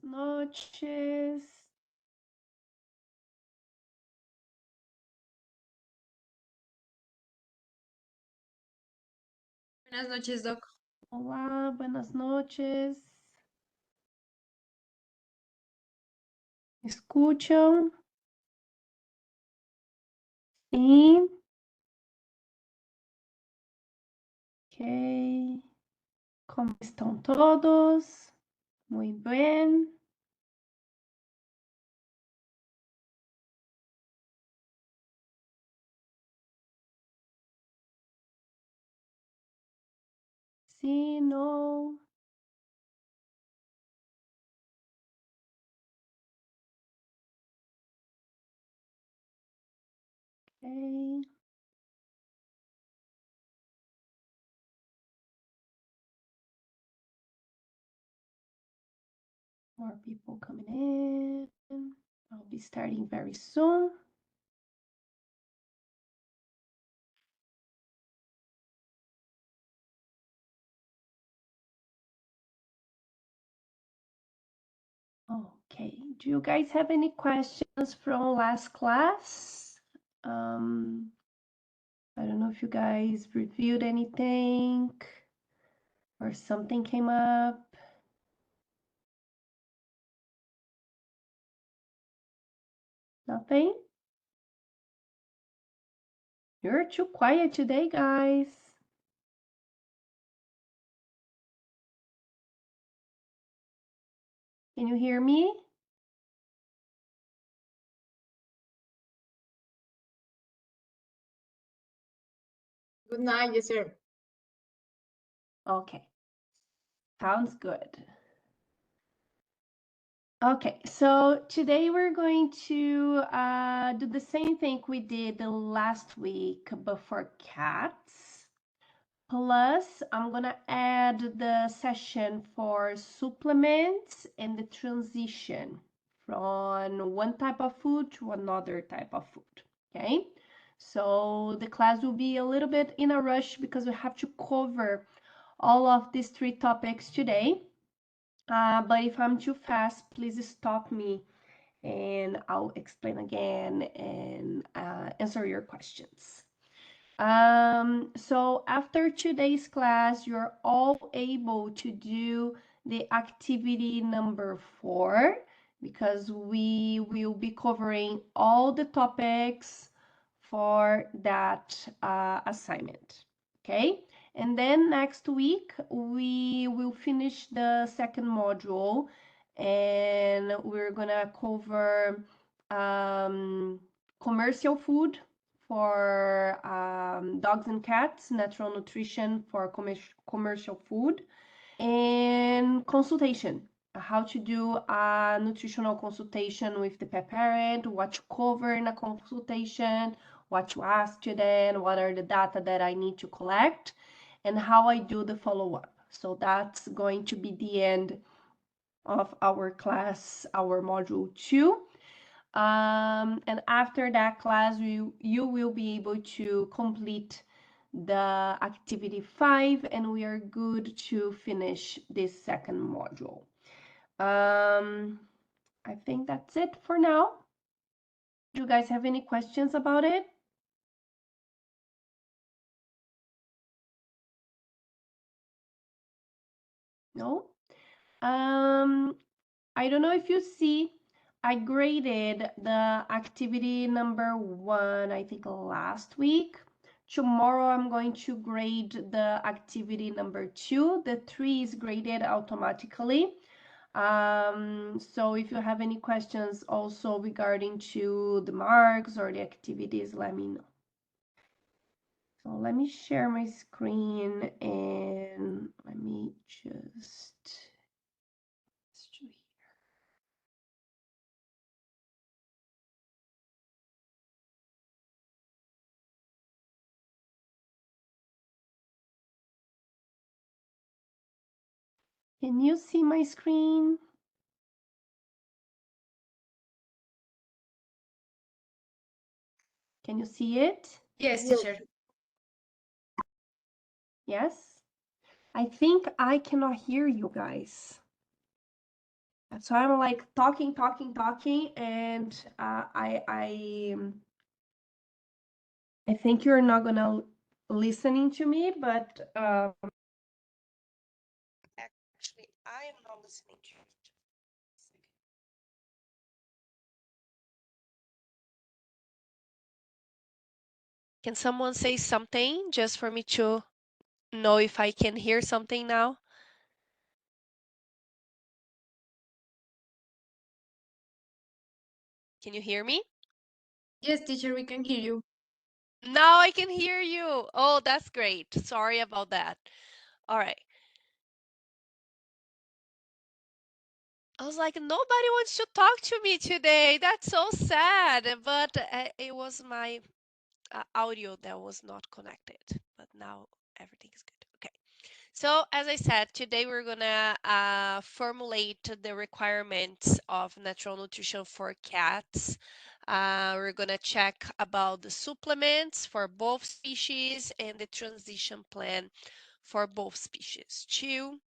noches. Buenas noches, Doc. Olá, buenas noches. ¿Escuchan? Sim. Ok. Como estão todos? Muito bem. Sim, não. Ok. More people coming in. I'll be starting very soon. Okay. Do you guys have any questions from last class? I don't know if you guys reviewed anything or something came up. Nothing? You're too quiet today, guys. Can you hear me? Good night, yes, sir. Okay. Sounds good. Okay, so today we're going to do the same thing we did the last week, but for cats. Plus, I'm gonna add the session for supplements and the transition from one type of food to another type of food, okay? So the class will be a little bit in a rush because we have to cover all of these three topics today. But if I'm too fast, please stop me and I'll explain again and answer your questions. So after today's class, you're all able to do the activity number 4 because we will be covering all the topics for that assignment. Okay, and then next week we will finish the second module and we're gonna cover commercial food for dogs and cats, natural nutrition for commercial food, and consultation. How to do a nutritional consultation with the pet parent, what to cover in a consultation, what to ask to them, what are the data that I need to collect, and how I do the follow-up. So that's going to be the end of our class, our module 2. And after that class, you will be able to complete the activity 5 and we are good to finish this second module. I think that's it for now. Do you guys have any questions about it? No? I don't know if you see, I graded the activity number 1, I think last week. Tomorrow I'm going to grade the activity number 2. The 3 is graded automatically. So if you have any questions also regarding to the marks or the activities, let me know. So let me share my screen and let me just Can you see my screen? Can you see it? Yes, teacher. Yes? I think I cannot hear you guys. So I'm like talking, and I think you're not gonna listening to me, but actually, I am not listening to you. Can someone say something just for me to know if I can hear something now? Can you hear me? Yes, teacher, we can hear you. Now I can hear you. Oh, that's great. Sorry about that. All right. I was like, nobody wants to talk to me today. That's so sad. But it was my audio that was not connected. But now everything is good. Okay. So, as I said, today we're gonna formulate the requirements of natural nutrition for cats. We're gonna check about the supplements for both species and the transition plan for both species too.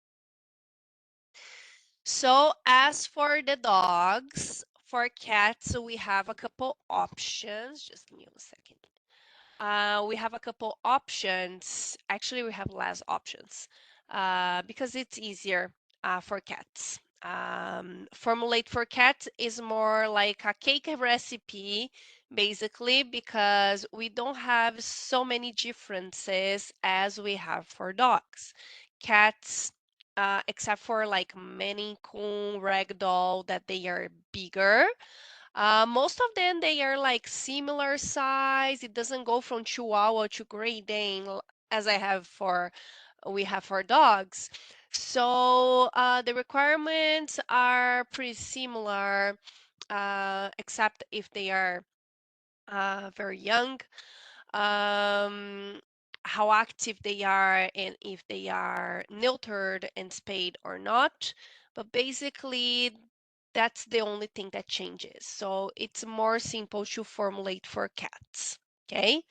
So, as for the dogs, for cats, we have a couple options. Just give me 1 second. We have a couple options. Actually, we have less options because it's easier for cats. Formulate for cats is more like a cake recipe, basically, because we don't have so many differences as we have for dogs. Cats, except for like Maine Coon, Ragdoll, that they are bigger. Most of them they are like similar size. It doesn't go from Chihuahua to Great Dane as I have for we have for dogs. So the requirements are pretty similar, except if they are very young, um, how active they are, and if they are neutered and spayed or not. But basically, that's the only thing that changes. So it's more simple to formulate for cats. Okay.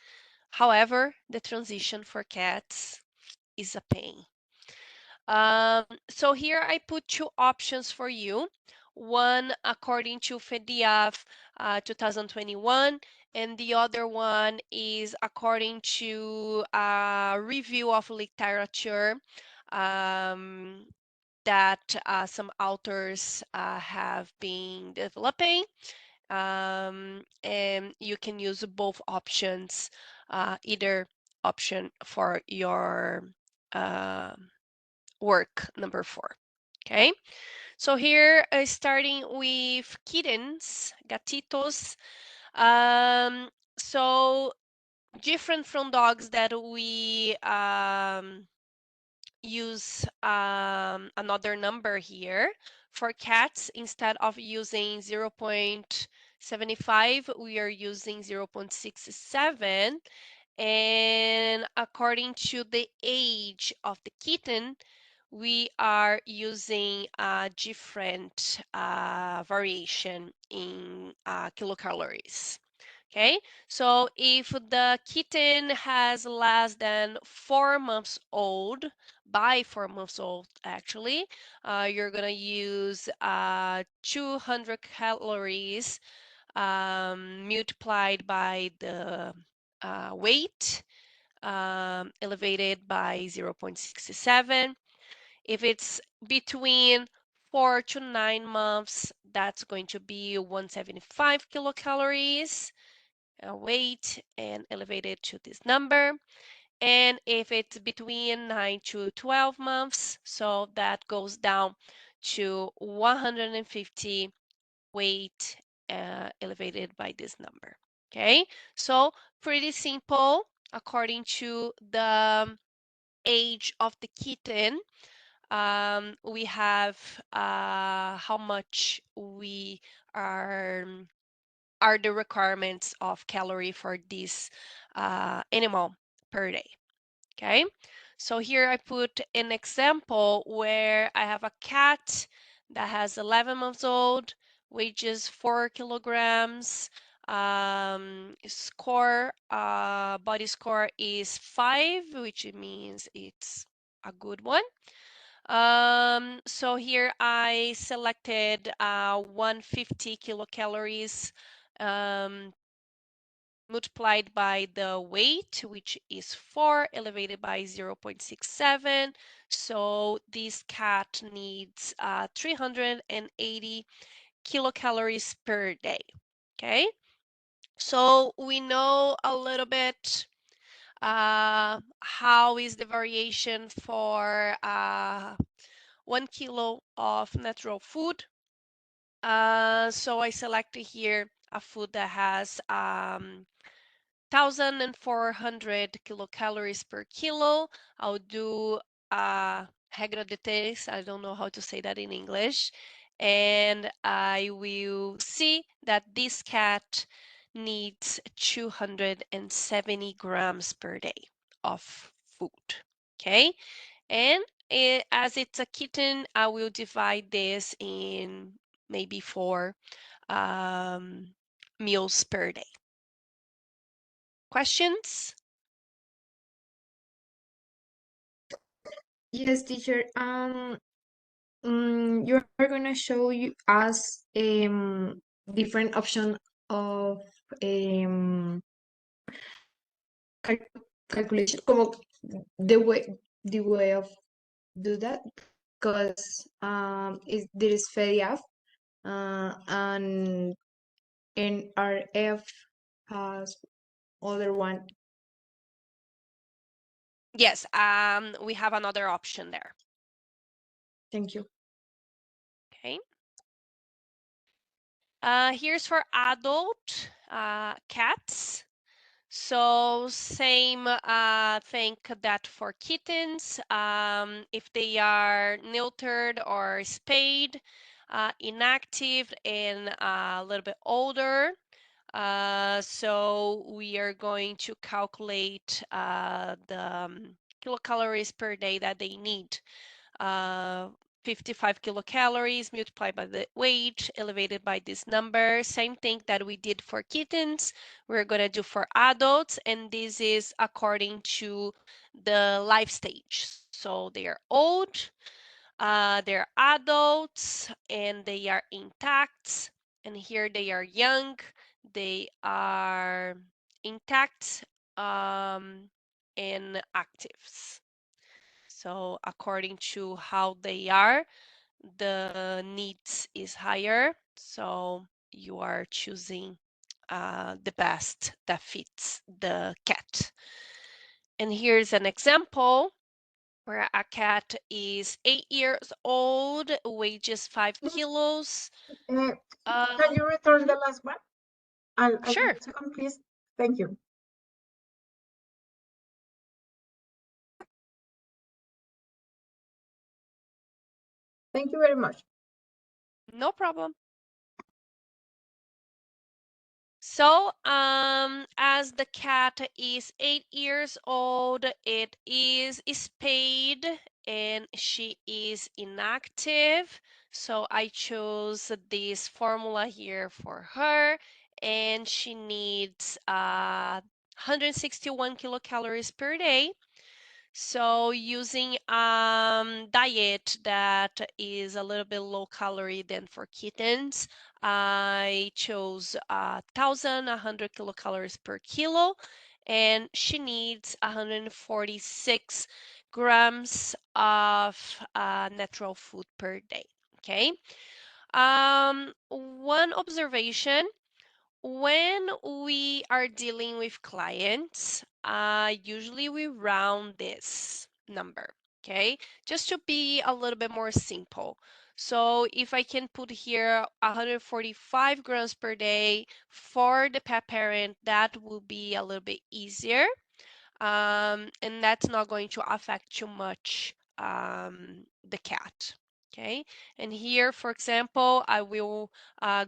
However, the transition for cats is a pain. So here I put two options for you. One according to FEDIAF 2021, and the other one is according to a review of literature um, that some authors have been developing. And you can use both options, either option for your uh, work number 4. Okay, so here starting with kittens, gatitos. Um, so different from dogs that we use another number here. For cats, instead of using 0.75, we are using 0.67. And according to the age of the kitten, we are using a different variation in kilocalories. Okay, so if the kitten has less than 4 months old, by 4 months old actually, you're gonna use 200 calories multiplied by the weight elevated by 0.67. If it's between 4 to 9 months, that's going to be 175 kilocalories weight and elevated to this number. And if it's between 9 to 12 months, so that goes down to 150 weight elevated by this number. Okay, so pretty simple according to the age of the kitten. We have how much we are the requirements of calorie for this animal per day. Okay, so here I put an example where I have a cat that has 11 months old, weighs 4 kilograms, body score is 5, which means it's a good one. So here I selected 150 kilocalories multiplied by the weight, which is 4, elevated by 0.67. So this cat needs 380 kilocalories per day. Okay, so we know a little bit how is the variation for 1 kilo of natural food. So I selected here a food that has 1,400 kilocalories per kilo. I'll do regra de tres. I don't know how to say that in English. And I will see that this cat needs 270 grams per day of food. Okay. And as it's a kitten, I will divide this in maybe 4 meals per day. Questions? Yes, teacher. You are gonna show us different option of um calculation, como the way of do that, because there is FEDIAF and NRF has other one. Yes, we have another option there. Thank you. Okay. Here's for adult cats. So same thing that for kittens. If they are neutered or spayed, inactive, and a little bit older. So we are going to calculate the kilocalories per day that they need. 55 kilocalories multiplied by the weight, elevated by this number. Same thing that we did for kittens, we're going to do for adults, and this is according to the life stage. So they are old, they're adults, and they are intact. And here they are young, they are intact, and actives. So according to how they are, the needs is higher. So you are choosing the best that fits the cat. And here's an example where a cat is 8 years old, weighs 5 kilos. Uh, Uh, can you return mhm, the last one? I'll sure, 1 second, please. Thank you. Thank you very much. no problem. So, as the cat is 8 years old, it is spayed and she is inactive. So I chose this formula here for her, and she needs 161 kilocalories per day. So using diet that is a little bit low calorie than for kittens, I chose 1,100 kilocalories per kilo, and she needs 146 grams of natural food per day. Okay. One observation, when we are dealing with clients, usually we round this number, okay? Just to be a little bit more simple. So if I can put here 145 grams per day for the pet parent, that will be a little bit easier. And that's not going to affect too much the cat. Okay, and here, for example, I will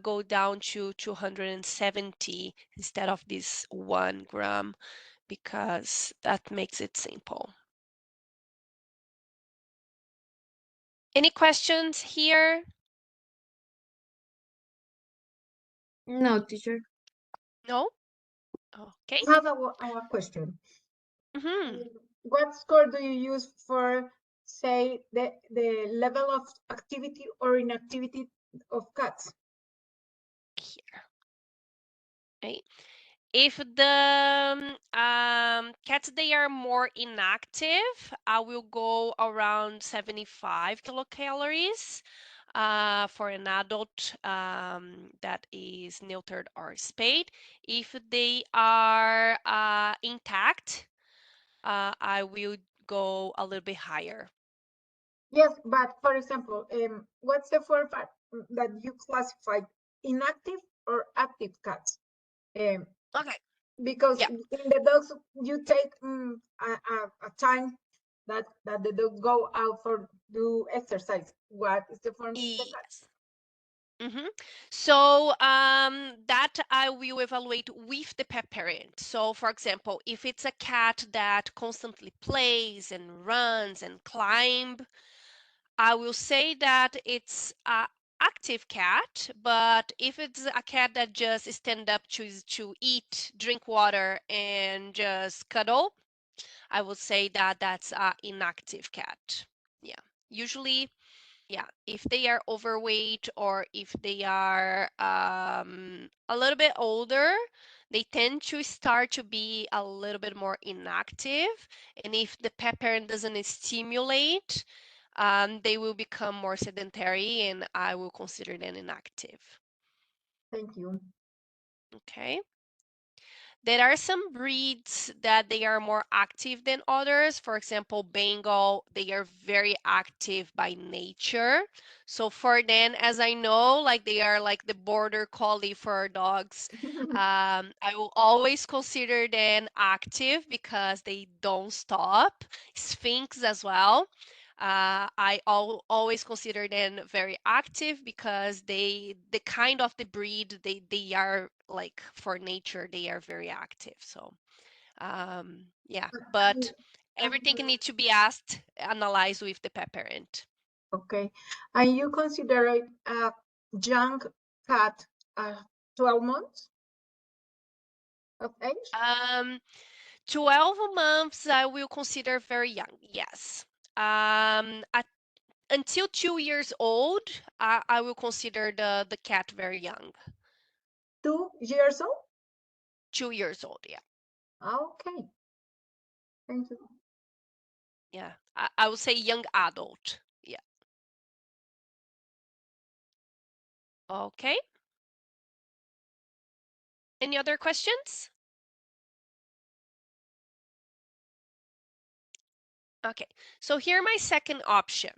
go down to 270 instead of this 1 gram because that makes it simple. Any questions here? No, teacher. No? Okay. I have a question. Mm-hmm. What score do you use for say the level of activity or inactivity of cats? Here. Okay. If the cats they are more inactive, I will go around 75 kilocalories. For an adult that is neutered or spayed. If they are intact, I will go a little bit higher. Yes, but for example, what's the form that you classify inactive or active cats? Um, Okay. because Yeah. in the dogs you take a time that the dogs go out for do exercise. What is the form of the cat? Yes. So that I will evaluate with the pet parent. So for example, if it's a cat that constantly plays and runs and climb, I will say that it's a active cat, but if it's a cat that just stand up to eat, drink water, and just cuddle, I would say that that's a inactive cat. Yeah. Usually, yeah, if they are overweight or if they are a little bit older, they tend to start to be a little bit more inactive. And if the pet parent doesn't stimulate, they will become more sedentary and I will consider them inactive. Thank you. Okay. There are some breeds that they are more active than others. For example, Bengal, they are very active by nature. So for them, as I know, like they are like the border collie for dogs. I will always consider them active because they don't stop. Sphinx as well. Always consider them very active because the kind of the breed they are like for nature they are very active. So yeah, but everything And needs to be asked, analyzed with the pet parent. okay, and you consider it a young cat 12 months of age? 12 months I will consider very young. Yes. At, until 2 years old, I will consider the cat very young. 2 years old? 2 years old, yeah. Okay, thank you. Yeah, I would say young adult. Yeah. Okay. Any other questions? Okay, so here my second option.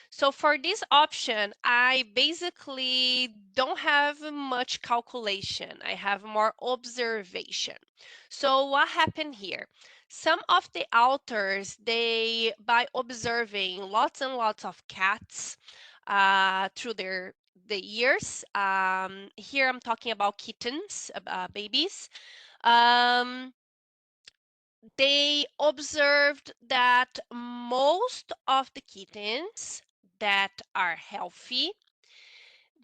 So for this option, I basically don't have much calculation. I have more observation. So what happened here? Some of the authors, they, by observing lots and lots of cats through the years, here I'm talking about kittens, babies, they observed that most of the kittens that are healthy,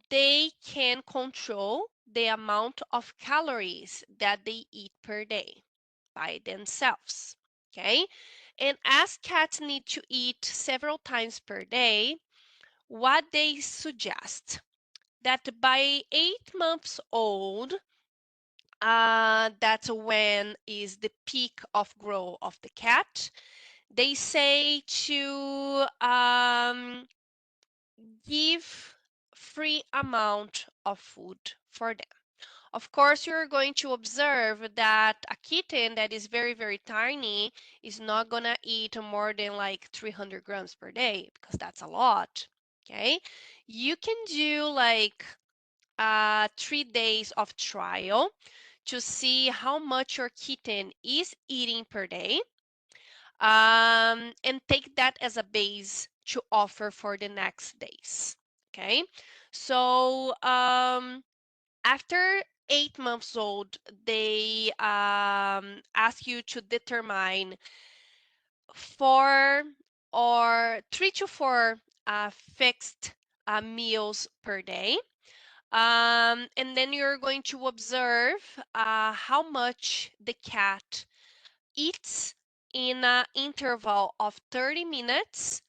they can control the amount of calories that they eat per day by themselves. Okay. And as cats need to eat several times per day, what they suggest that by 8 months old, that's when is the peak of growth of the cat. They say to give free amount of food for them. Of course, you're going to observe that a kitten that is very, very tiny is not gonna eat more than like 300 grams per day because that's a lot. Okay, you can do like 3 days of trial to see how much your kitten is eating per day, and take that as a base to offer for the next days. Okay, so after 8 months old, they ask you to determine 3 to 4 fixed meals per day. And then you're going to observe how much the cat eats in an interval of 30 minutes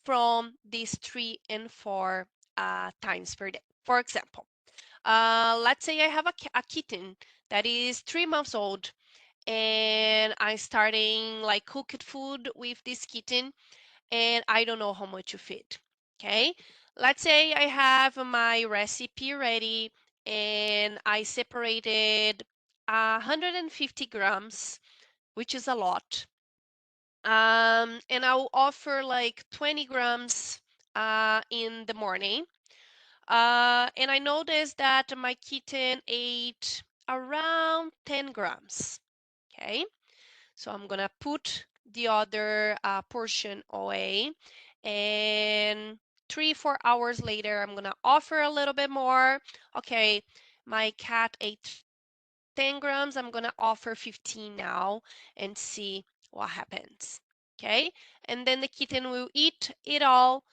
from these 3 and 4 times per day. For example, let's say I have a kitten that is 3 months old, and I'm starting like cooked food with this kitten, and I don't know how much to feed. Okay, let's say I have my recipe ready, and I separated 150 grams, which is a lot. And I'll offer like 20 grams in the morning. And I noticed that my kitten ate around 10 grams. Okay, so I'm gonna put the other portion away, and 3 4 hours later I'm gonna offer a little bit more. Okay, my cat ate 10 grams, I'm gonna offer 15 now and see what happens. Okay, and then the kitten will eat it all.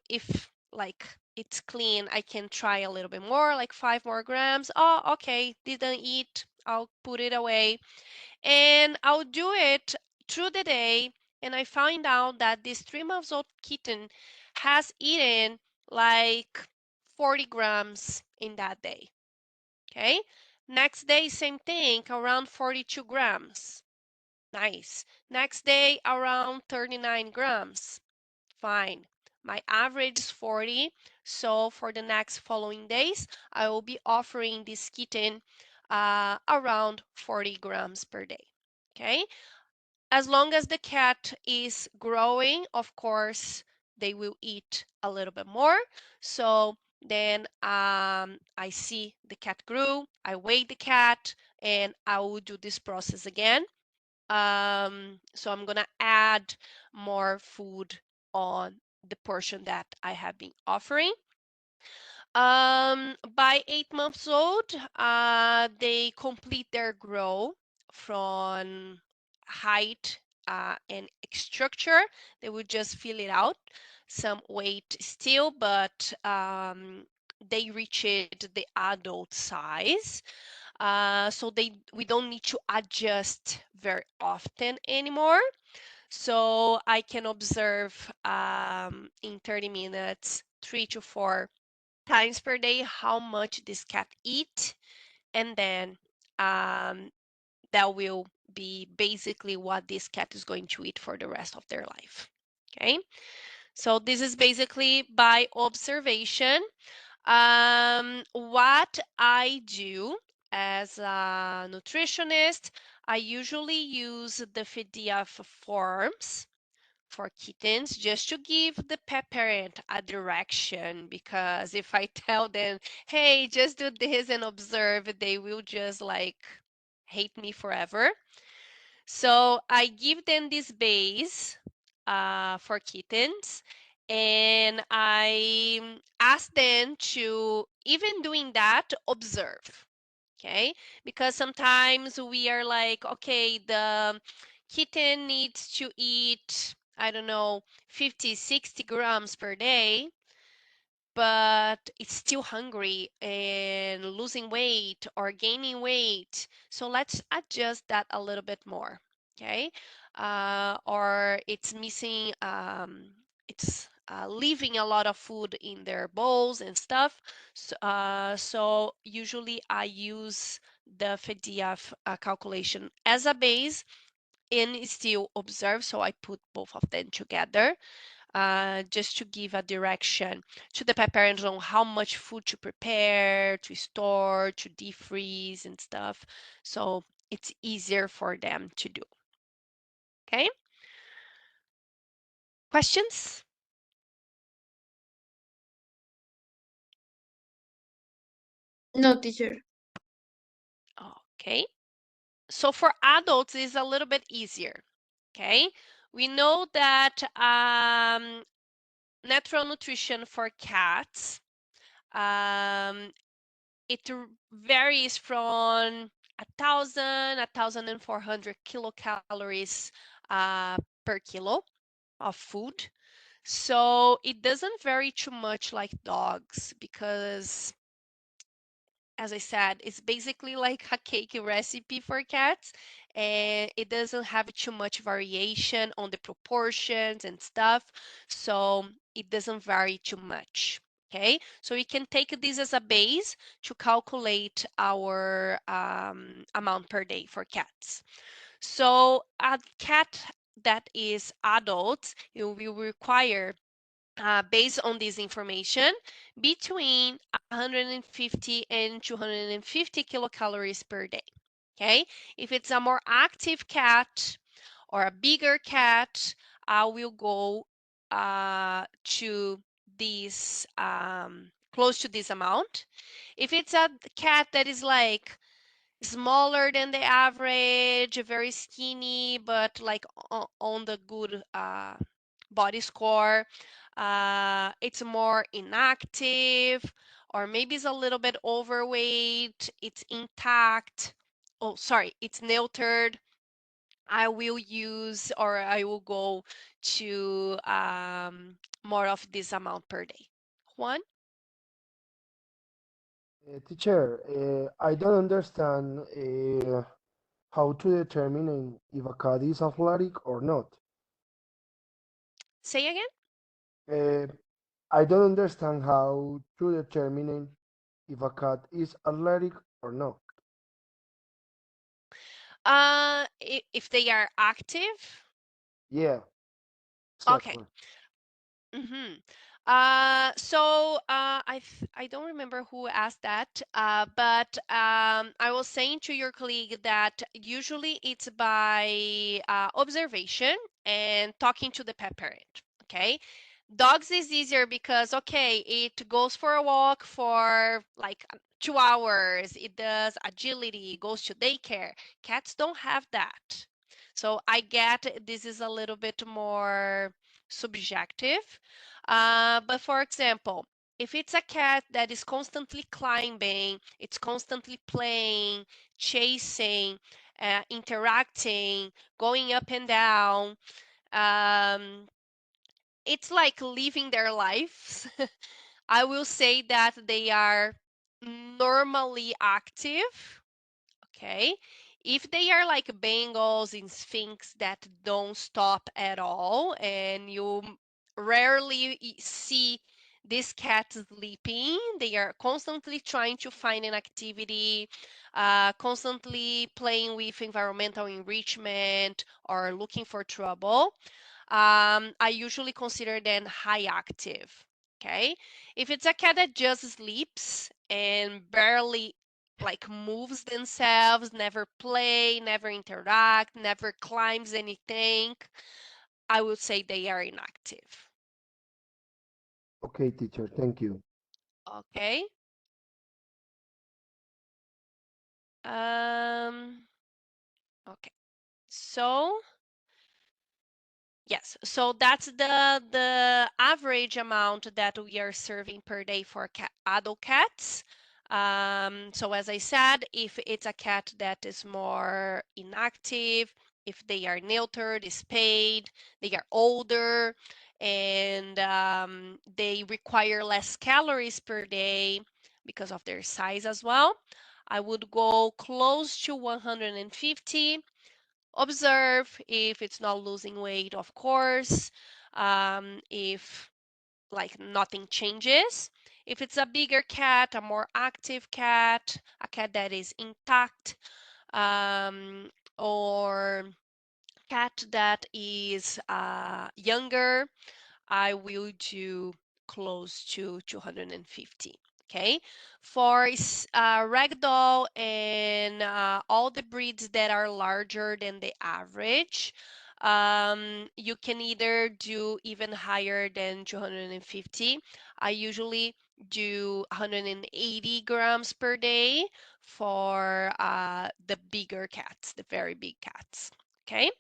If like it's clean, I can try a little bit more, like 5 more grams. Oh, okay, didn't eat, I'll put it away, and I'll do it through the day. And I find out that this 3 months old kitten has eaten like 40 grams in that day. Okay. Next day, same thing, around 42 grams. Nice. Next day, around 39 grams. Fine. My average is 40. So for the next following days, I will be offering this kitten around 40 grams per day. Okay. As long as the cat is growing, of course, they will eat a little bit more. So then I see the cat grew, I weigh the cat, and I will do this process again. So I'm gonna add more food on the portion that I have been offering. By 8 months old, they complete their growth from height and structure. They would just fill it out, some weight still, but they reached the adult size. So we don't need to adjust very often anymore. So I can observe in 30 minutes, 3 to 4 times per day how much this cat eat, and then um, that will be basically what this cat is going to eat for the rest of their life. Okay, so this is basically by observation. What I do as a nutritionist, I usually use the PDF forms for kittens just to give the pet parent a direction, because if I tell them, hey, just do this and observe, they will just like hate me forever. So I give them this base for kittens, and I ask them to, even doing that, observe. Okay, because sometimes we are like, okay, the kitten needs to eat, I don't know, 50 60 grams per day, but it's still hungry and losing weight or gaining weight. So let's adjust that a little bit more. Okay, or it's missing, it's leaving a lot of food in their bowls and stuff. So usually I use the FDF calculation as a base and still observe. So I put both of them together just to give a direction to the pet parents on how much food to prepare, to store, to defreeze and stuff. So it's easier for them to do. Okay? Questions? No, teacher. Okay. So for adults, it's a little bit easier. Okay. We know that natural nutrition for cats, um, it varies from 1,400 kilocalories per kilo of food. So it doesn't vary too much like dogs, because as I said, it's basically like a cake recipe for cats, and it doesn't have too much variation on the proportions and stuff, so it doesn't vary too much. Okay, so we can take this as a base to calculate our amount per day for cats. So a cat that is adult, it will require based on this information, between 150 and 250 kilocalories per day. Okay, if it's a more active cat or a bigger cat, I will go to this close to this amount. If it's a cat that is like smaller than the average, very skinny, but like on the good body score. It's more inactive, or maybe it's a little bit overweight, it's intact. Oh, sorry, it's neutered. I will use or I will go to more of this amount per day. Juan? Teacher, I don't understand how to determine if a cat is athletic or not. Say again? Uh, I don't understand how to determine if a cat is athletic or not. If they are active. Yeah, Okay. exactly. Mm-hmm. I don't remember who asked that, but I was saying to your colleague that usually it's by observation and talking to the pet parent. Okay, dogs is easier because okay, it goes for a walk for like 2 hours. It does agility, goes to daycare. Cats don't have that, so I get this is a little bit more subjective. But for example, if it's a cat that is constantly climbing, it's constantly playing, chasing, interacting, going up and down, um, it's like living their lives. I will say that they are normally active. Okay. If they are like Bengals and Sphinx that don't stop at all, and you rarely see this cat sleeping, they are constantly trying to find an activity, constantly playing with environmental enrichment or looking for trouble. I usually consider them high active. Okay. If it's a cat that just sleeps and barely like moves themselves, never play, never interact, never climbs anything, I would say they are inactive. Okay, teacher, thank you. Okay. Um, okay. So yes, so that's the average amount that we are serving per day for adult cats. So as I said, if it's a cat that is more inactive, if they are neutered, spayed, they are older, and they require less calories per day because of their size as well, I would go close to 150. Observe if it's not losing weight, of course. If like nothing changes. If it's a bigger cat, a more active cat, a cat that is intact, or cat that is younger, I will do close to 250. Okay, for ragdoll and all the breeds that are larger than the average, you can either do even higher than 250. I usually do 180 grams per day for the bigger cats, the very big cats. Okay.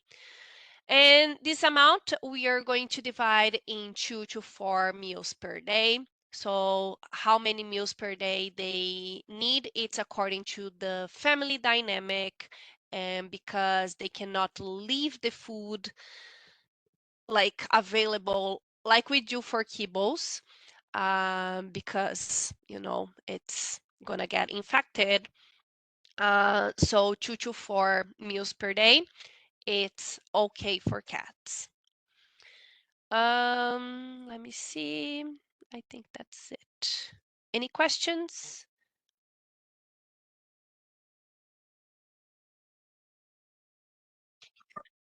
And this amount we are going to divide in 2 to 4 meals per day. So how many meals per day they need, it's according to the family dynamic, and because they cannot leave the food like available like we do for kibbles, because it's gonna get infected. So 2 to 4 meals per day, it's okay for cats. Let me see. I think that's it. Any questions?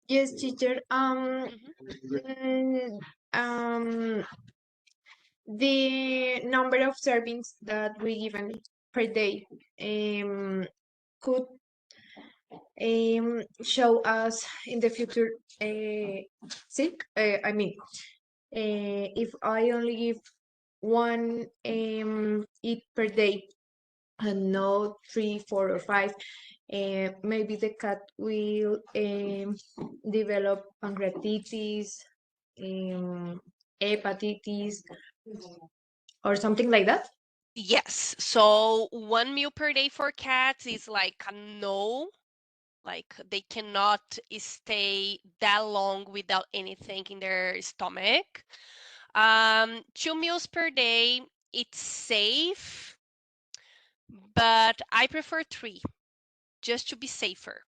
Yes, teacher. Mhm. Mm, um, the number of servings that we given per day could show us in the future sick. I mean, if I only give one eat per day and not three, four, or five, maybe the cat will develop pancreatitis, hepatitis, or something like that. Yes. So 1 meal per day for cats is like a no. Like they cannot stay that long without anything in their stomach. 2 meals per day, it's safe, but I prefer three just to be safer.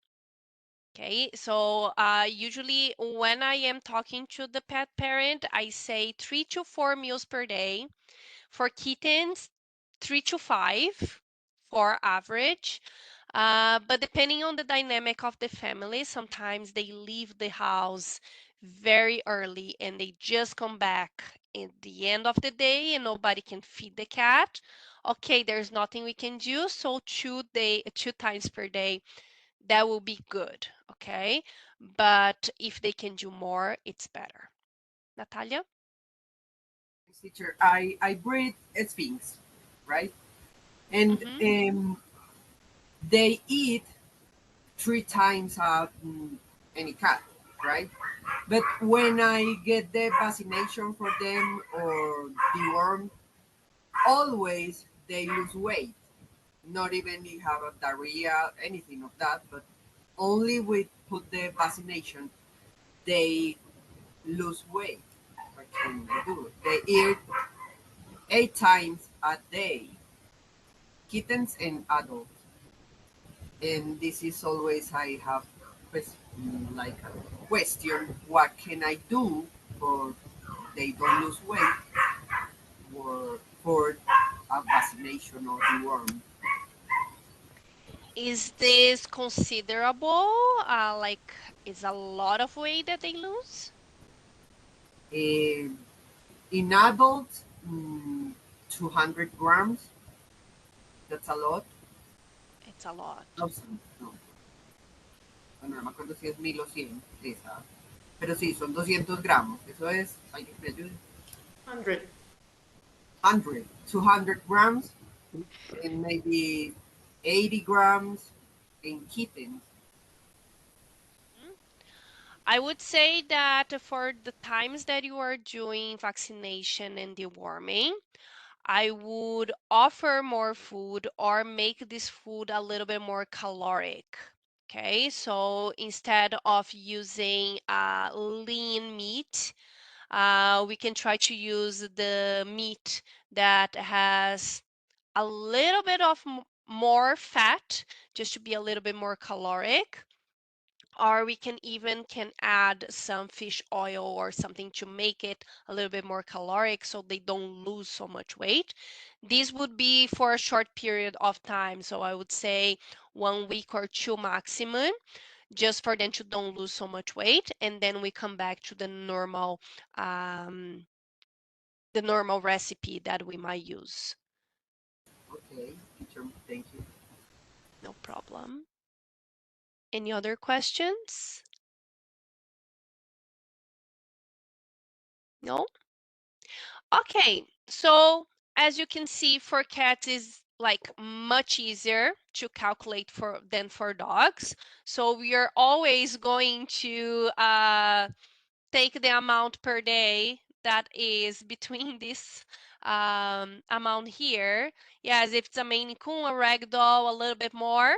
Okay, so usually when I am talking to the pet parent, I say 3 to 4 meals per day. For kittens, 3 to 5 for average. But depending on the dynamic of the family, sometimes they leave the house very early and they just come back in the end of the day and nobody can feed the cat. Okay, there's nothing we can do, so 2 times per day, that will be good. Okay, but if they can do more, it's better. Natalia? Teacher, I breed Sphinx, right? And Mm-hmm. they eat 3 times any cat, right? But when I get the vaccination for them or deworm, always they lose weight. Not even they have a diarrhea, anything of that, but only with put the vaccination, they lose weight. What can they do? They eat 8 times a day, kittens and adults. And this is always I have like a question: what can I do for they don't lose weight or for a vaccination or deworm? Is this considerable? Like, is a lot of weight that they lose? And in adults, 200 grams. That's a lot. It's a lot. No, no, bueno, no me acuerdo si es 1000 o 100 esa. Pero sí, son 200 gramos. Eso es, hay que me ayude. 100. 100, 200 grams, and maybe 80 grams in kittens. Mhm. I would say that for the times that you are doing vaccination and deworming, I would offer more food or make this food a little bit more caloric. Okay, so instead of using lean meat, we can try to use the meat that has a little bit of more fat, just to be a little bit more caloric. Or we can even add some fish oil or something to make it a little bit more caloric so they don't lose so much weight. This would be for a short period of time, so I would say 1 week or two maximum, just for them to don't lose so much weight, and then we come back to um, the normal recipe that we might use. Okay, teacher, thank you. No problem. Any other questions? No? Okay, so as you can see, for cats is like much easier to calculate for than for dogs. So we are always going to take the amount per day that is between this amount here. Yes, if it's a Maine Coon, a Ragdoll, a little bit more,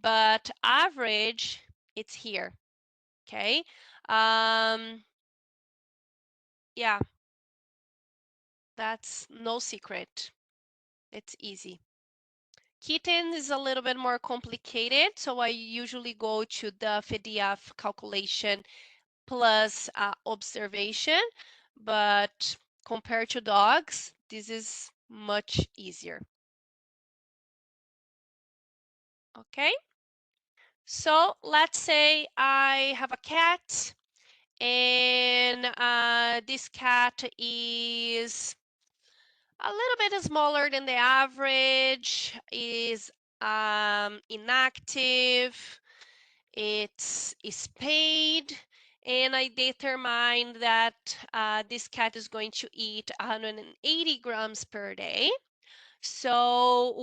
but average, it's here. Okay. Um, yeah, that's no secret. It's easy. Kitten is a little bit more complicated, so I usually go to the FDF calculation plus observation, but compared to dogs, this is much easier. Okay, so let's say I have a cat and this cat is a little bit smaller than the average, is inactive, it's spayed, and I determine that this cat is going to eat 180 grams per day. So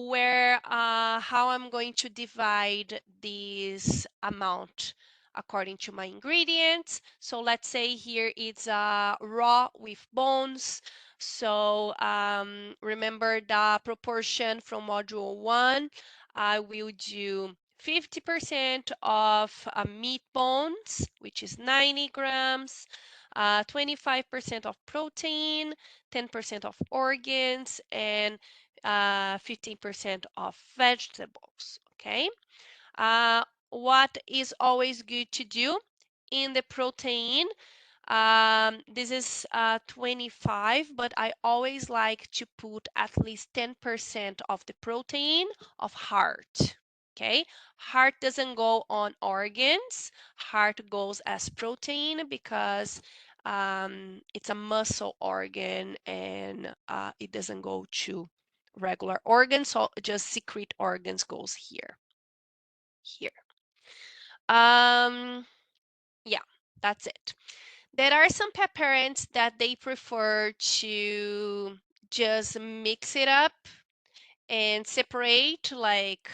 how I'm going to divide this amount according to my ingredients. So let's say here it's raw with bones. So remember the proportion from module 1. I will do 50% of meat bones, which is 90 grams, 25% of protein, 10% of organs, and 15% of vegetables. Okay. What is always good to do in the protein? This is 25, but I always like to put at least 10% of the protein of heart. Okay, heart doesn't go on organs. Heart goes as protein because it's a muscle organ and it doesn't go to regular organs, so just secrete organs goes here. Um, yeah, that's it. There are some pet parents that they prefer to just mix it up and separate, like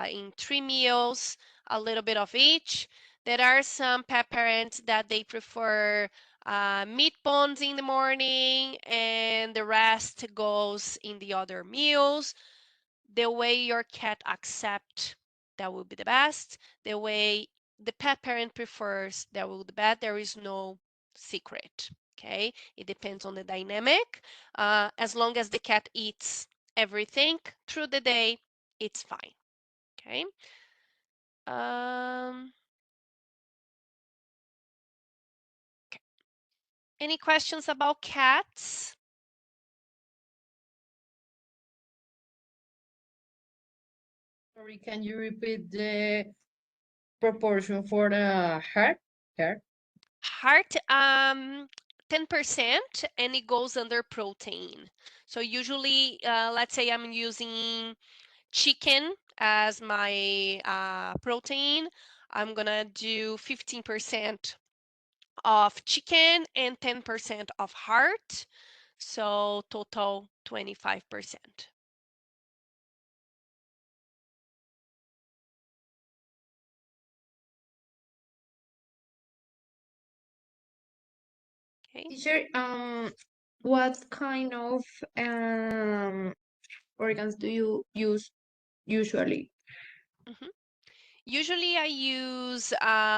in 3 meals, a little bit of each. There are some pet parents that they prefer meat bones in the morning and the rest goes in the other meals. The way your cat accept, that will be the best. The way the pet parent prefers, that will be the best. There is no secret. Okay, it depends on the dynamic. As long as the cat eats everything through the day, it's fine. Okay. Um, okay. Any questions about cats? Sorry, can you repeat the proportion for the heart? Heart? Heart, 10%, and it goes under protein. So usually, let's say I'm using chicken as my protein. I'm gonna do 15% of chicken and 10% of heart. So total 25%. Okay. Teacher, what kind of organs do you use usually? Mhm. Usually I use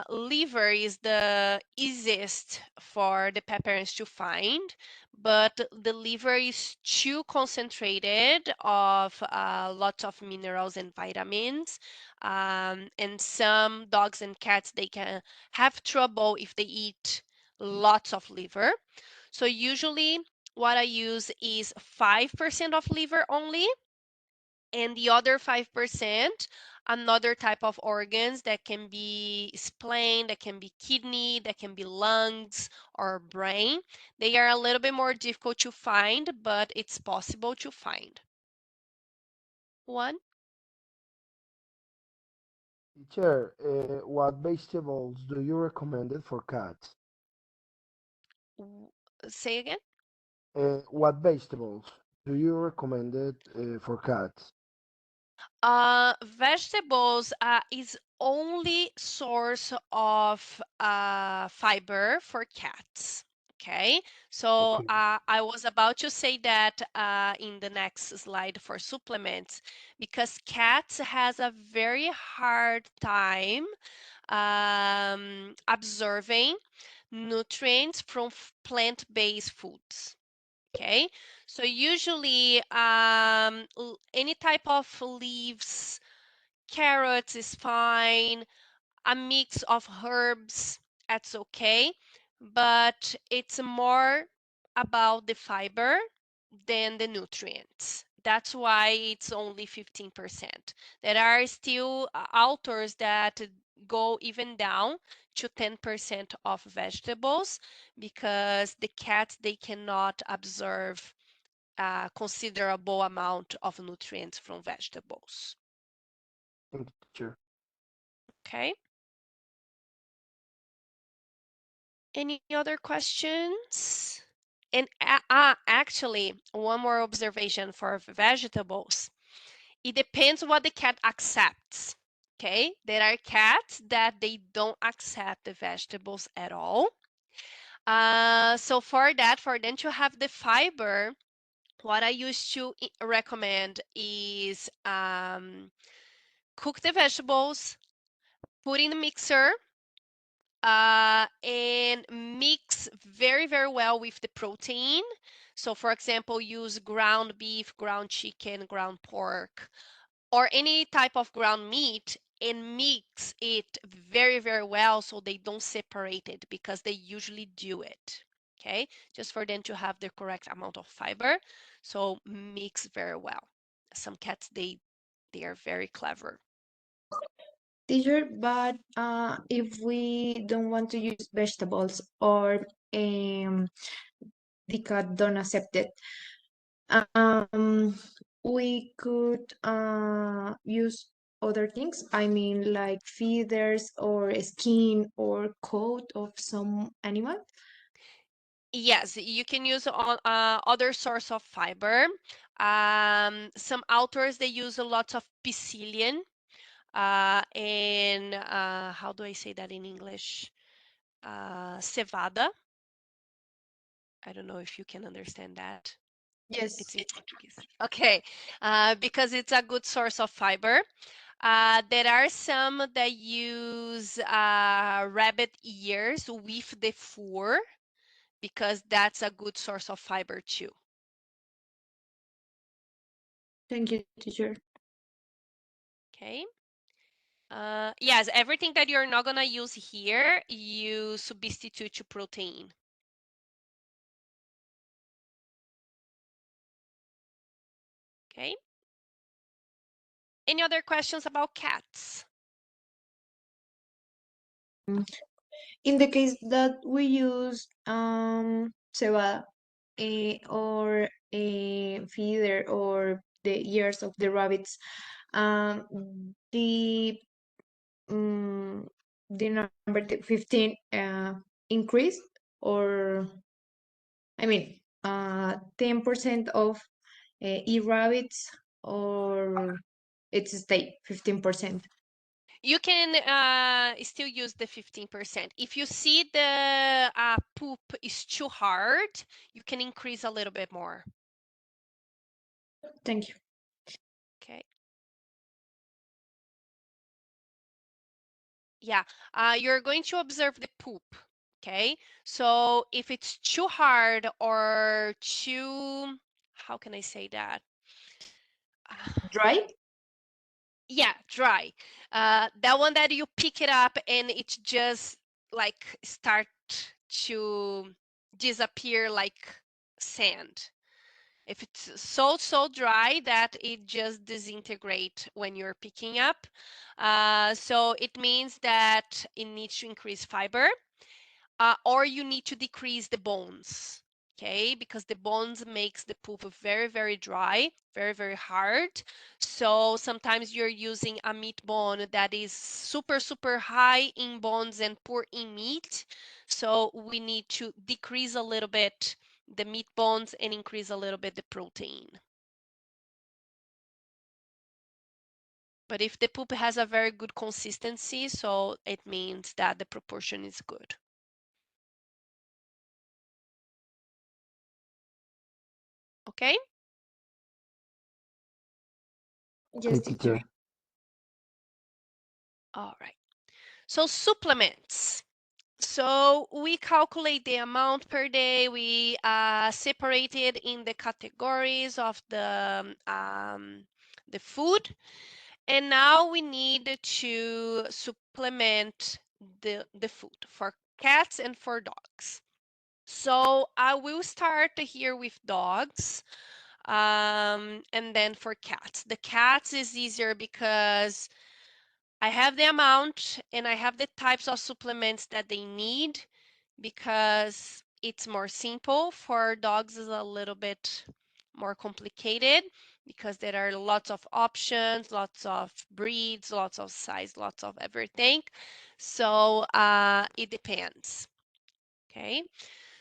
liver is the easiest for the pet parents to find, but the liver is too concentrated of lots of minerals and vitamins. And some dogs and cats, they can have trouble if they eat lots of liver. So usually what I use is 5% of liver only, and the other 5% another type of organs that can be spleen, that can be kidney, that can be lungs or brain. They are a little bit more difficult to find, but it's possible to find. One, Teacher, what vegetables do you recommend it for cats? say again. What vegetables do you recommend it for cats? Vegetables is only source of fiber for cats. Okay, so Okay. I was about to say that in the next slide for supplements, because cats has a very hard time absorbing nutrients from plant-based foods. Okay, so usually any type of leaves, carrots is fine, a mix of herbs, that's okay, but it's more about the fiber than the nutrients. That's why it's only 15%. There are still authors that go even down to 10% of vegetables because the cats they cannot absorb a considerable amount of nutrients from vegetables. Thank you, teacher. Okay. Any other questions? And actually, one more observation for vegetables. It depends what the cat accepts. Okay, there are cats that they don't accept the vegetables at all. So for that, for them to have the fiber, what I used to recommend is cook the vegetables, put in the mixer, and mix very, very well with the protein. So, for example, use ground beef, ground chicken, ground pork, or any type of ground meat and mix it very, very well so they don't separate it because they usually do it. Okay, just for them to have the correct amount of fiber. So mix very well. Some cats they are very clever. Teacher, but if we don't want to use vegetables or the cat don't accept it, we could use other things. I mean, like feathers or skin or coat of some animal. Yes, you can use other source of fiber. Some authors they use a lot of psyllium and how do I say that in English? Cevada. I don't know if you can understand that. Yes. It's in Portuguese. Okay, because it's a good source of fiber. There are some that use rabbit ears with the fur because that's a good source of fiber too. Thank you, teacher. Okay. Yes, everything that you're not gonna use here, you substitute to protein. Okay. Any other questions about cats? In the case that we use cebada or a feeder or the ears of the rabbits, the the number 15 increased, or I mean 10% of e-rabbits, or it's stay 15%. You can still use the 15%. If you see the poop is too hard, you can increase a little bit more. Thank you. Okay. Yeah, you're going to observe the poop. Okay, so if it's too hard or too, how can I say that? Dry. Yeah, dry. That one that you pick it up and it just like start to disappear like sand. If it's so dry that it just disintegrate when you're picking up, so it means that it needs to increase fiber, or you need to decrease the bones. Okay, because the bones makes the poop very, very dry, very, very hard. So sometimes you're using a meat bone that is super, super high in bones and poor in meat. So we need to decrease a little bit the meat bones and increase a little bit the protein. But if the poop has a very good consistency, so it means that the proportion is good. Okay? Yes, Okay, teacher. teacher. All right. So supplements. So we calculate the amount per day. We separate it in the categories of the food, and now we need to supplement the food for cats and for dogs. So I will start here with dogs, and then for cats. The cats is easier because I have the amount and I have the types of supplements that they need because it's more simple. For dogs is a little bit more complicated because there are lots of options, lots of breeds, lots of size, lots of everything. So it depends. Okay.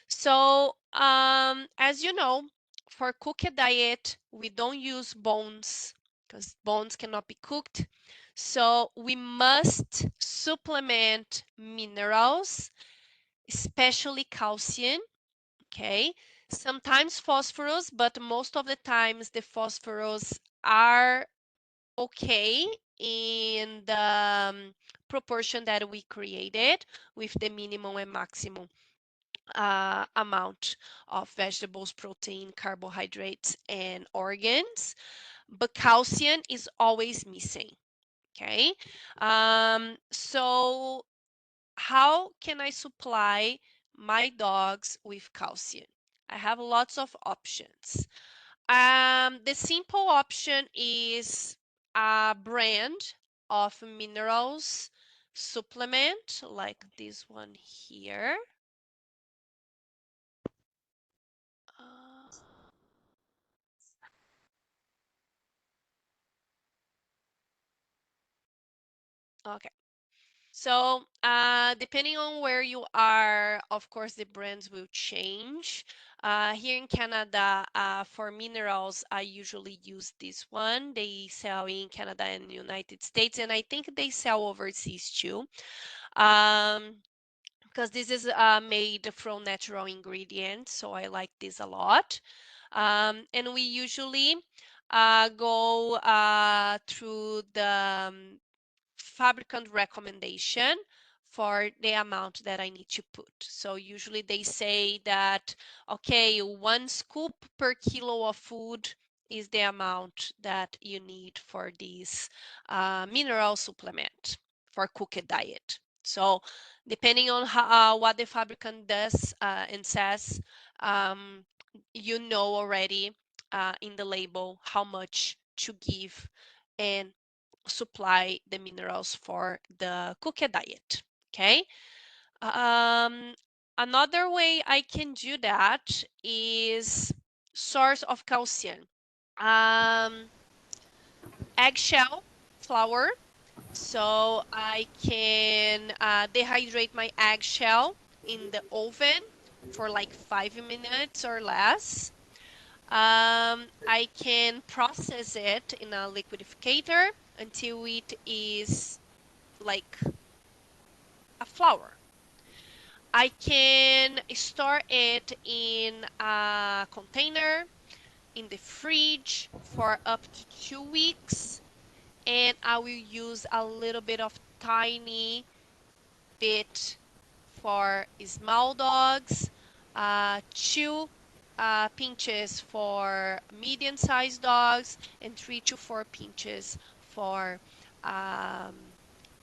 So as you know, for cooked diet, we don't use bones because bones cannot be cooked. So we must supplement minerals, especially calcium. Okay, sometimes phosphorus, but most of the times the phosphorus are okay in the proportion that we created with the minimum and maximum amount of vegetables, protein, carbohydrates, and organs. But calcium is always missing. Okay, so how can I supply my dogs with calcium? I have lots of options. The simple option is a brand of minerals supplement like this one here. Uh, okay. So, depending on where you are, of course, the brands will change. Here in Canada, for minerals, I usually use this one. They sell in Canada and United States, and I think they sell overseas too. Because this is made from natural ingredients, so I like this a lot. And we usually go through the fabricant recommendation for the amount that I need to put. So usually they say that, okay, 1 scoop per kilo of food is the amount that you need for this mineral supplement for cooked diet. So depending on how, what the fabricant does and says, um, you know already in the label how much to give and supply the minerals for the cookie diet. Okay. Um, Another way I can do that is source of calcium. Um, Eggshell flour. So I can dehydrate my eggshell in the oven for like 5 minutes or less. I can process it in a liquidifier until it is like a flour. I can store it in a container in the fridge for up to 2 weeks, and I will use a little bit of tiny bit for small dogs, 2 pinches for medium-sized dogs, and 3 to 4 pinches for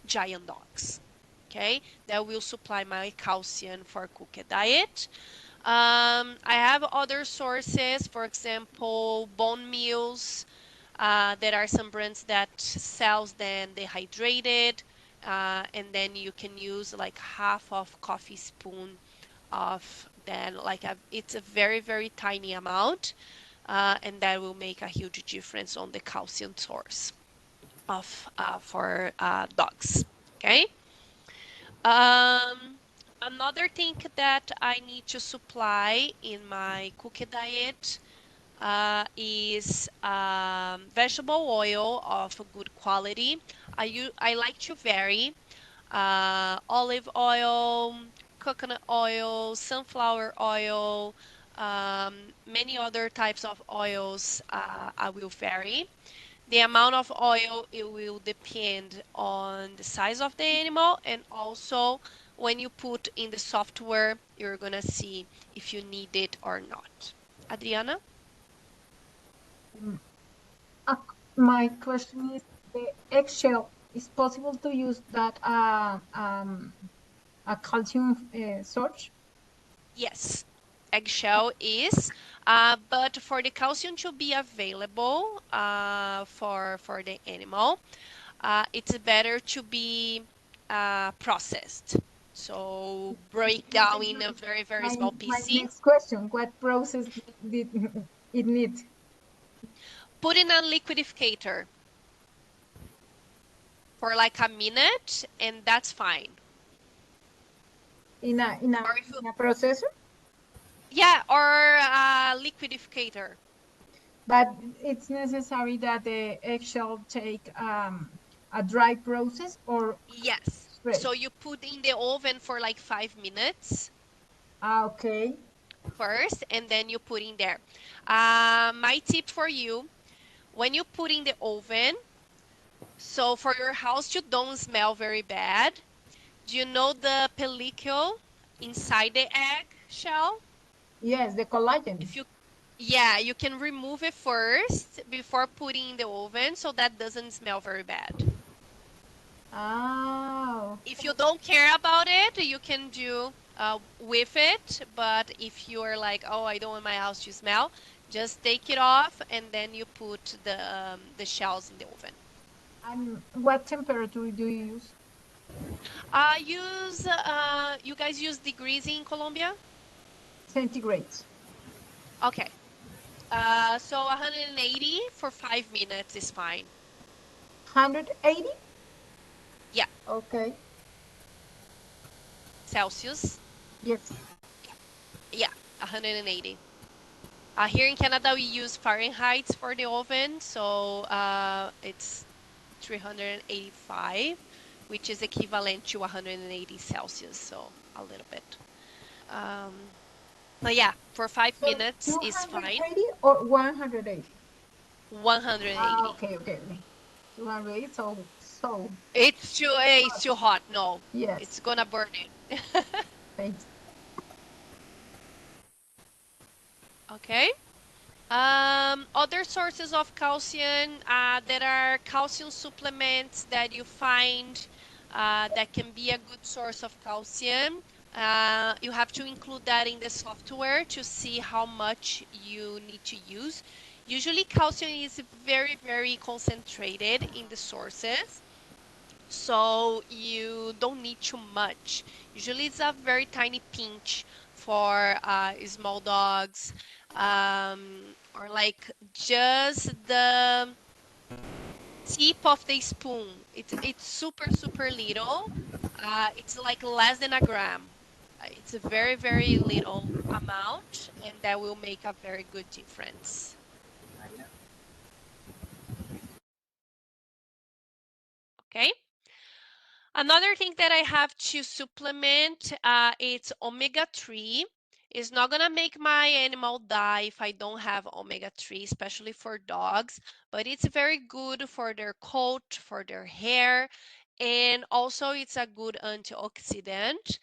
giant dogs. Okay, that will supply my calcium for cooked diet. I have other sources, for example, bone meals. There are some brands that sells them dehydrated, and then you can use like half of coffee spoon of then like it's a very very tiny amount, and that will make a huge difference on the calcium source of for dogs. Okay. Um, Another thing that I need to supply in my cookie diet is vegetable oil of a good quality. I like to vary olive oil, coconut oil, sunflower oil, many other types of oils. I will vary. The amount of oil, it will depend on the size of the animal and also When you put in the software, you're gonna see if you need it or not. Adriana? Mm, my question is, the eggshell, is possible to use that a calcium source? Yes, eggshell is, but for the calcium to be available for the animal, it's better to be processed. So break down in a very, very My small my piece. next question: what process did it need? Put in a liquidificator for like a minute, and that's fine. In Or if you, a processor? yeah, or a liquidificator. But it's necessary that the eggshell take a dry process or Yes. So fresh. you put in the oven for like 5 minutes Ah, okay. first, and then you put in there. My tip for you, when you put in the oven, so for your house to don't smell very bad, do you know the pellicle inside the egg shell? Yes, the collagen. If you, yeah, you can remove it first before putting in the oven so that doesn't smell very bad. Ah, If you don't care about it, you can do with it. But if you are like, oh, I don't want my house to smell, just take it off and then you put the shells in the oven. and what temperature do you use? You guys use degrees in Colombia? Centigrades. Okay. So 180 for 5 minutes is fine. 180? Yeah, Okay. Celsius. Yes. Yeah, 180. Here in Canada, we use Fahrenheit for the oven, so it's 385, which is equivalent to 180 Celsius, so a little bit. Um, but yeah, for five So minutes is fine. 280 or 180? Ah, 180. okay, okay, okay. 280, so It's too hot. No, yes. it's gonna burn it. Thanks. Okay. Other sources of calcium, there are calcium supplements that you find that can be a good source of calcium. You have to include that in the software to see how much you need to use. Usually, calcium is very, very concentrated in the sources, so you don't need too much. Usually, it's a very tiny pinch for small dogs, or like just the tip of the spoon. It's super, super little. It's like less than a gram. It's a very, very little amount, and that will make a very good difference. Okay. Another thing that I have to supplement, it's omega-3. It's not gonna make my animal die if I don't have omega-3, especially for dogs, but it's very good for their coat, for their hair, and also it's a good antioxidant,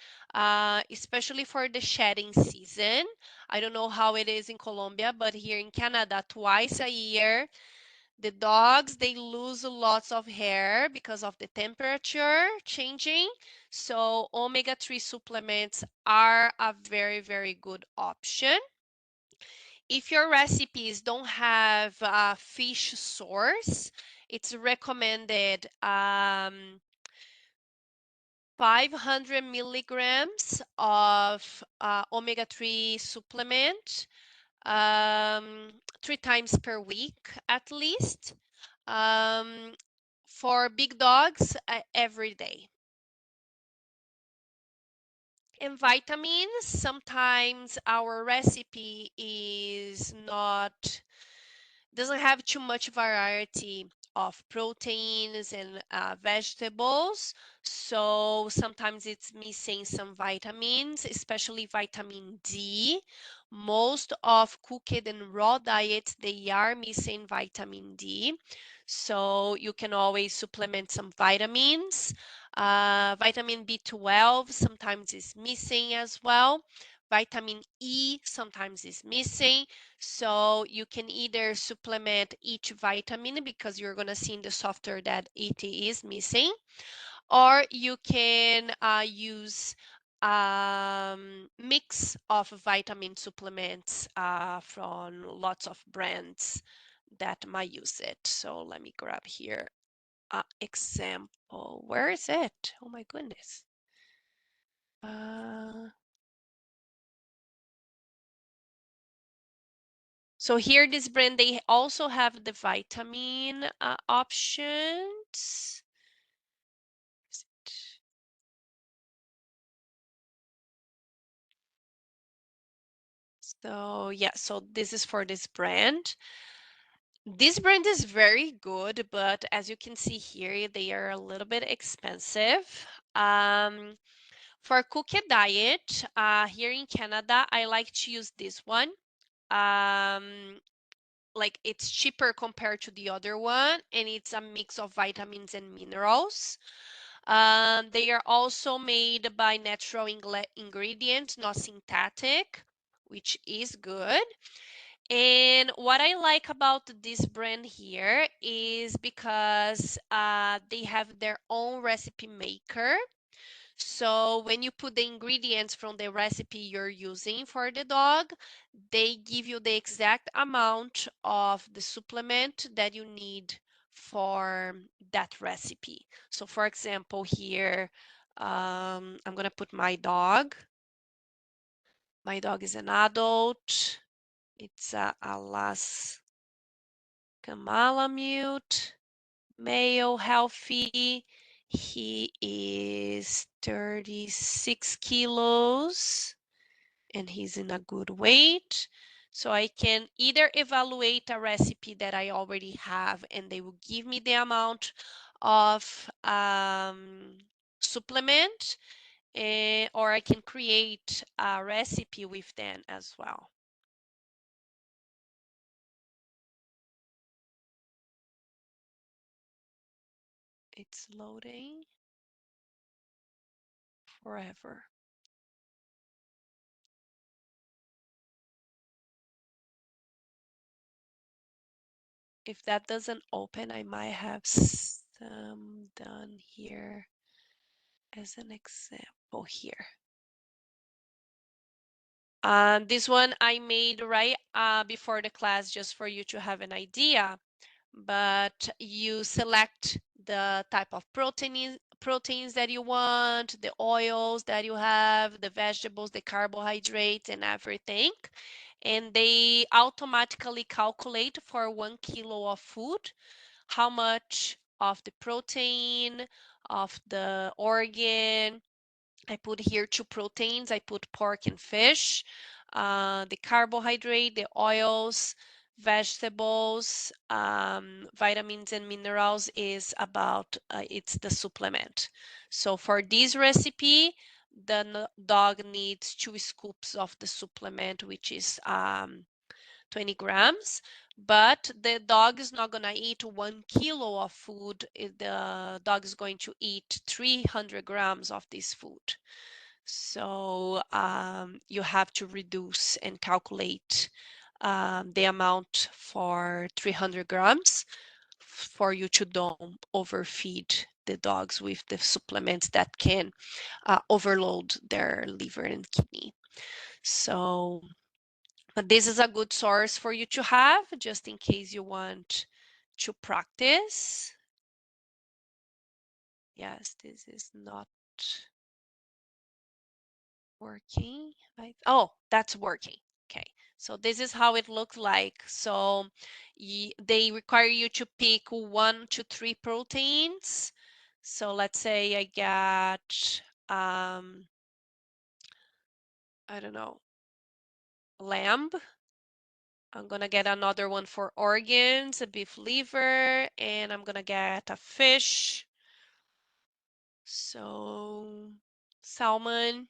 especially for the shedding season. I don't know how it is in Colombia, but here in Canada, twice a year, the dogs, they lose lots of hair because of the temperature changing. So omega-3 supplements are a very, very good option. If your recipes don't have a fish source, it's recommended 500 milligrams of omega-3 supplement, 3 times per week at least. Um, for big dogs, every day. And vitamins, sometimes our recipe is not doesn't have too much variety of proteins and vegetables. So sometimes it's missing some vitamins, especially vitamin D. Most of cooked and raw diets, they are missing vitamin D. So you can always supplement some vitamins. Vitamin B12 sometimes is missing as well. Vitamin E sometimes is missing. So you can either supplement each vitamin because you're going to see in the software that it is missing, or you can use mix of vitamin supplements from lots of brands that might use it. So let me grab here example. Where is it? Oh my goodness. So here, this brand, they also have the vitamin options. So yeah, so this is for this brand. This brand is very good, but as you can see here, they are a little bit expensive. For cookie diet, here in Canada, I like to use this one. Like it's cheaper compared to the other one, and it's a mix of vitamins and minerals. They are also made by natural ingredients, not synthetic, which is good. And what I like about this brand here is because they have their own recipe maker. So when you put the ingredients from the recipe you're using for the dog, they give you the exact amount of the supplement that you need for that recipe. So for example, here, I'm gonna put my dog. My dog is an adult. It's a Alaskan Malamute, male, healthy. He is 36 kilos and he's in a good weight. So I can either evaluate a recipe that I already have and they will give me the amount of supplement, or I can create a recipe with them as well. It's loading forever. If that doesn't open, I might have some done here as an example here. This one I made right before the class just for you to have an idea, but you select the type of proteins that you want, the oils that you have, the vegetables, the carbohydrates and everything. And they automatically calculate for 1 kilo of food how much of the protein, of the organ. I put here 2 proteins. I put pork and fish, the carbohydrate, the oils, vegetables, vitamins and minerals is about, it's the supplement. So for this recipe, the dog needs 2 scoops of the supplement, which is 20 grams, but the dog is not going to eat 1 kilo of food. The dog is going to eat 300 grams of this food. So you have to reduce and calculate the amount for 300 grams for you to don't overfeed the dogs with the supplements that can overload their liver and kidney. So, but this is a good source for you to have just in case you want to practice. Yes, this is not working. Oh, that's working. Okay, so this is how it looks like. So they require you to pick 1 to 3 proteins. So let's say I got, I don't know, lamb. I'm gonna get another one for organs, a beef liver, and I'm gonna get a fish. So salmon.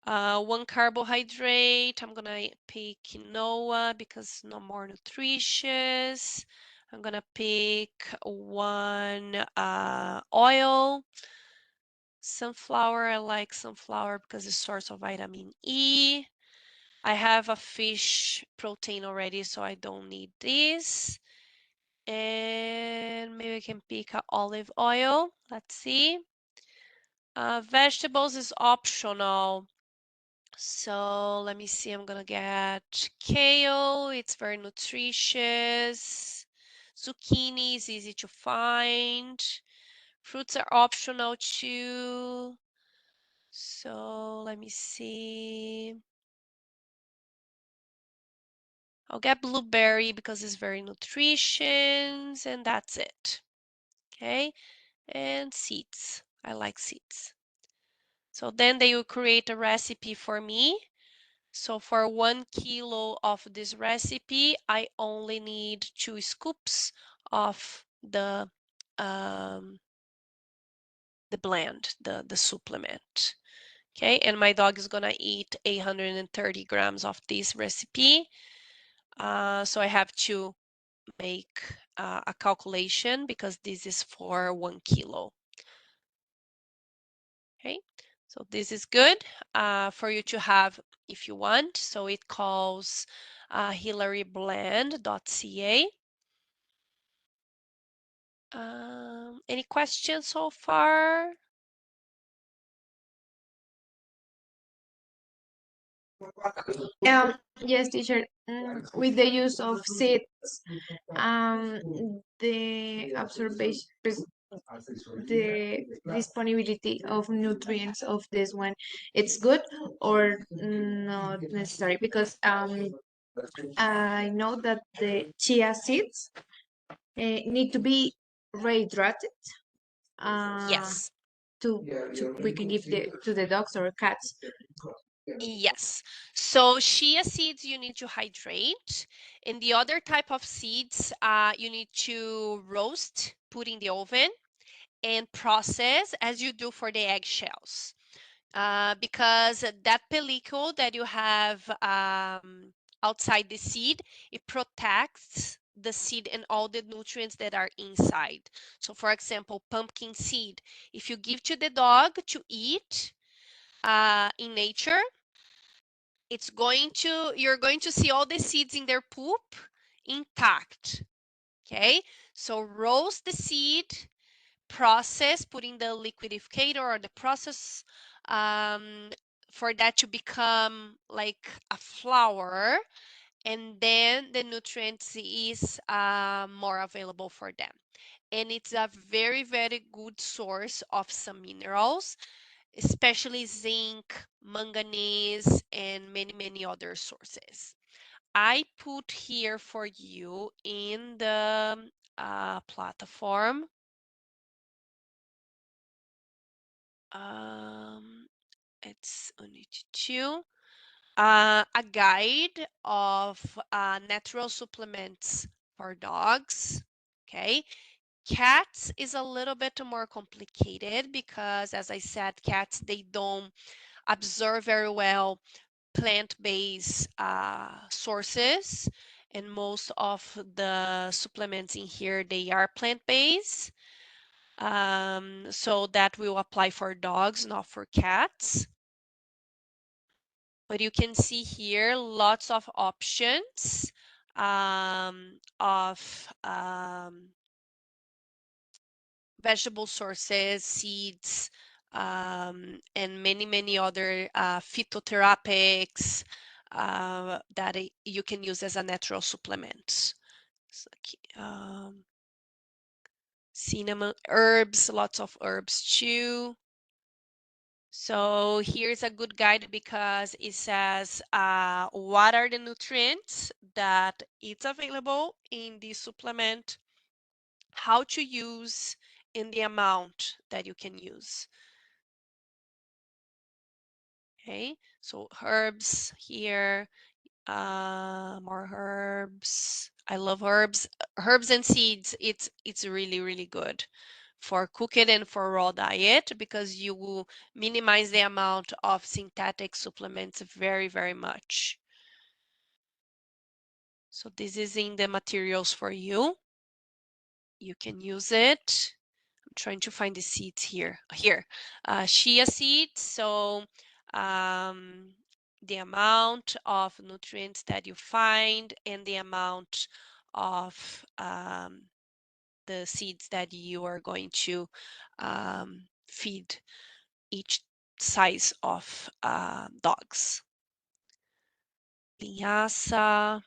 1 carbohydrate. I'm gonna pick quinoa because no more nutritious. I'm gonna pick one oil. Sunflower, I like sunflower because it's source of vitamin E. I have a fish protein already, so I don't need this. And maybe I can pick a olive oil. Let's see. Vegetables is optional. So let me see. I'm gonna get kale. It's very nutritious. Zucchini is easy to find. Fruits are optional too. So let me see. I'll get blueberry because it's very nutritious, and that's it. Okay, and seeds. I like seeds. So then they will create a recipe for me. So for 1 kilo of this recipe, I only need 2 scoops of the blend, the supplement. Okay, and my dog is gonna eat 830 grams of this recipe. So I have to make a calculation because this is for 1 kilo. Okay, so this is good for you to have if you want. So it calls hillaryblend.ca. Any questions so far? Yes, teacher. With the use of seeds, um, the absorption, the disponibility of nutrients of this one, it's good or not necessary? Because I know that the chia seeds need to be rehydrated Yes. to we can give to the dogs or cats. Yes. So chia seeds you need to hydrate, and the other type of seeds you need to roast, put in the oven, and process as you do for the eggshells. Because that pellicle that you have outside the seed, it protects the seed and all the nutrients that are inside. So for example, pumpkin seed, if you give to the dog to eat in nature, you're going to see all the seeds in their poop intact. Okay, so roast the seed, process, putting the liquidificator or the process for that to become like a flour, and then the nutrients is more available for them. And it's a very, very good source of some minerals, especially zinc, manganese, and many, many other sources. I put here for you in the platform. It's unit 2. A guide of natural supplements for dogs. Okay. Cats is a little bit more complicated because, as I said, cats, they don't absorb very well plant-based sources, and most of the supplements in here, they are plant-based. So that will apply for dogs, not for cats. But you can see here lots of options of vegetable sources, seeds, and many, many other phytotherapics that you can use as a natural supplement. So, cinnamon, herbs, lots of herbs too. So here's a good guide because it says what are the nutrients that it's available in the supplement, how to use, in the amount that you can use. Okay, so herbs here, more herbs. I love herbs. Herbs and seeds, it's really, really good for cooking and for raw diet because you will minimize the amount of synthetic supplements very, very much. So this is in the materials for you. you can use it. I'm trying to find the seeds here. Here, chia seeds. So the amount of nutrients that you find and the amount of the seeds that you are going to feed each size of dogs. Linhaça,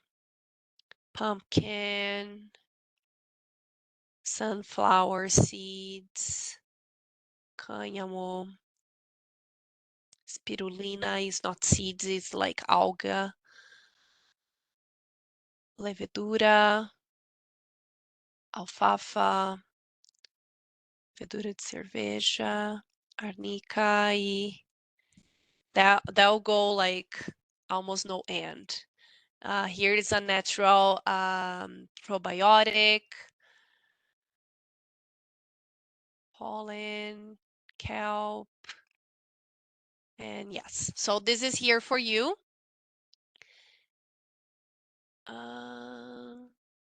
pumpkin, sunflower seeds, cânhamo, spirulina is not seeds, it's like alga, levedura, alfafa, levedura de cerveja, arnica e that'll go like almost no end. Here is a natural probiotic, pollen, kelp, and yes. So this is here for you.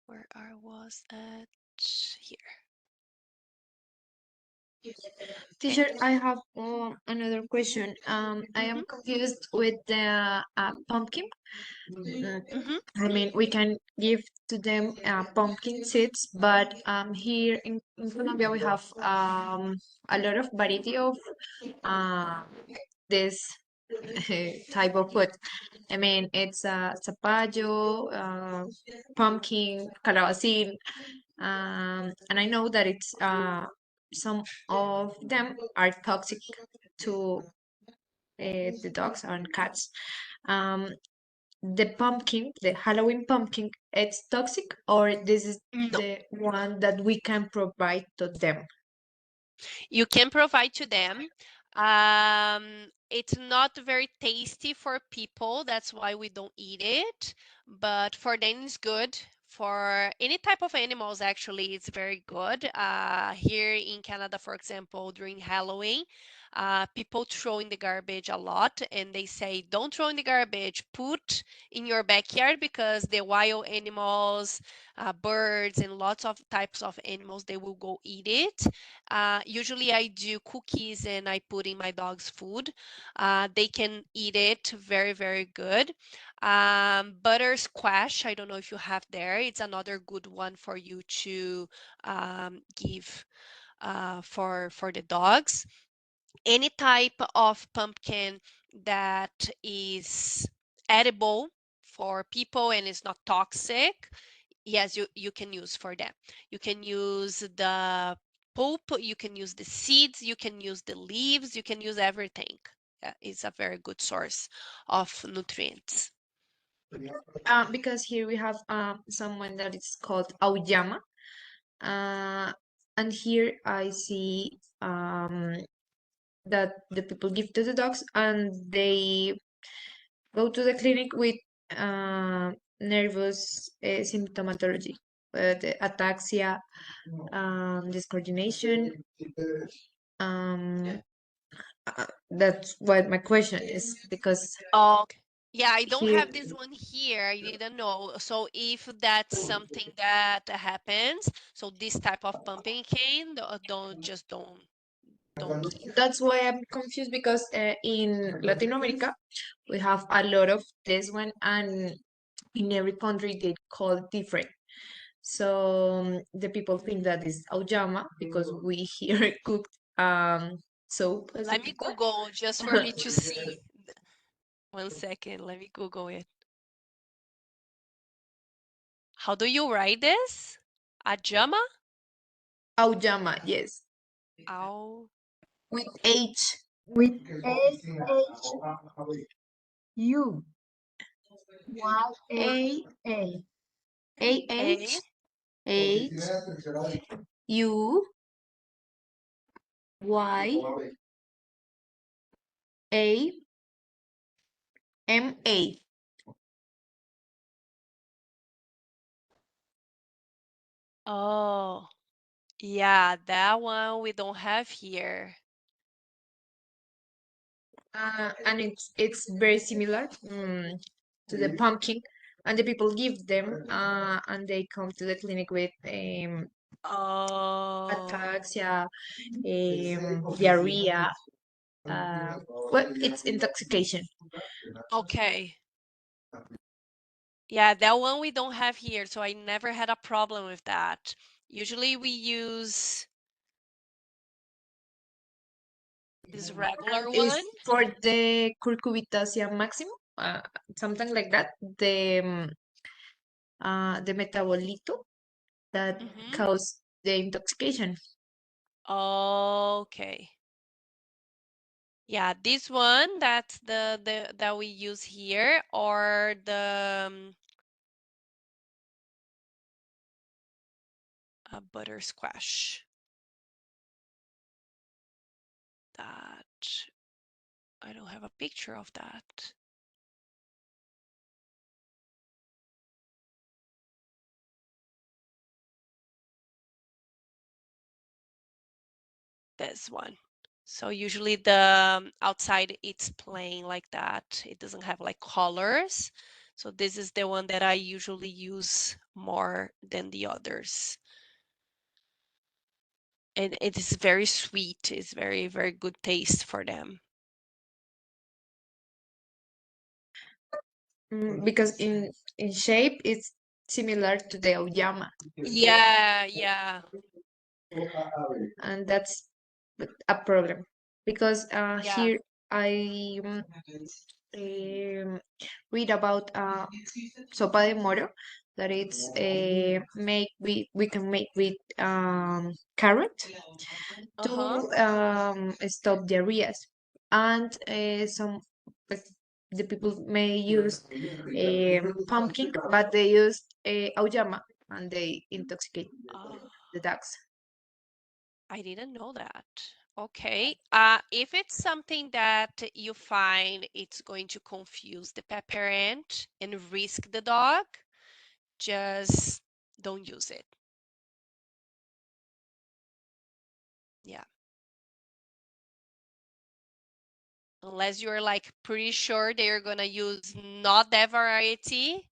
Where I was at here. Teacher, I have another question. I am confused with the pumpkin. I mean, we can give to them pumpkin seeds, but here in Colombia we have a lot of variety of this type of food. I mean, it's zapallo, pumpkin, calabacín, and I know that it's some of them are toxic to the dogs and cats. Um, the pumpkin, the Halloween pumpkin, it's toxic, or this is No, the one that we can provide to them? you can provide to them. It's not very tasty for people, that's why we don't eat it. But for them, it's good. For any type of animals, actually, it's very good. Here in Canada, for example, during Halloween, people throw in the garbage a lot, and they say, don't throw in the garbage, put in your backyard, because the wild animals, birds, and lots of types of animals, they will go eat it. Usually I do cookies and I put in my dog's food. They can eat it very, very good. Butter squash, I don't know if you have there. It's another good one for you to give for the dogs. Any type of pumpkin that is edible for people and is not toxic, yes, you can use for them. You can use the pulp, you can use the seeds, you can use the leaves, you can use everything. It's a very good source of nutrients. Because here we have someone that is called auyama, and here I see that the people give to the dogs, and they go to the clinic with nervous symptomatology, the ataxia, discoordination. Um, that's what my question is, because Okay. Yeah, I don't here, have this one here. I didn't know. So if that's something that happens, so this type of pumpkin cane, don't give. that's why I'm confused, because in Latin America we have a lot of this one, and in every country they call it different. So the people think that is auyama because we here cooked soap as a Let me pizza. Google just for me to see. 1 second, let me Google it. How do you write this? Ajama? Auyama, yes, Au. with H. With SHU, A YAA. A A. H H U Y A M A. Oh, yeah, that one we don't have here. And it's very similar to the pumpkin, and the people give them, and they come to the clinic with Oh. ataxia, diarrhea. Well, it's intoxication. Okay. Yeah, that one we don't have here, so I never had a problem with that. Usually we use this regular Is one. for the cucurbitaceae maximum, something like that. The metabolito that Mhm. cause the intoxication. Okay. Yeah, this one, that's the that we use here, or the butter squash. That I don't have a picture of that. This one. So usually the outside it's plain like that. It doesn't have like colors. So this is the one that I usually use more than the others. And it is very sweet. It's very, very good taste for them. Because in shape it's similar to the auyama, Yeah, yeah, and that's a problem because yeah. here I read about sopa de moro that it's make we can make with carrot to Uh-huh. stop diarrheas, and some like, the people may use pumpkin, but they use auyama and they intoxicate Oh, the dogs. I didn't know that. Okay. If it's something that you find it's going to confuse the pet parent and risk the dog, just don't use it. Yeah. Unless you're like pretty sure they're gonna use not that variety,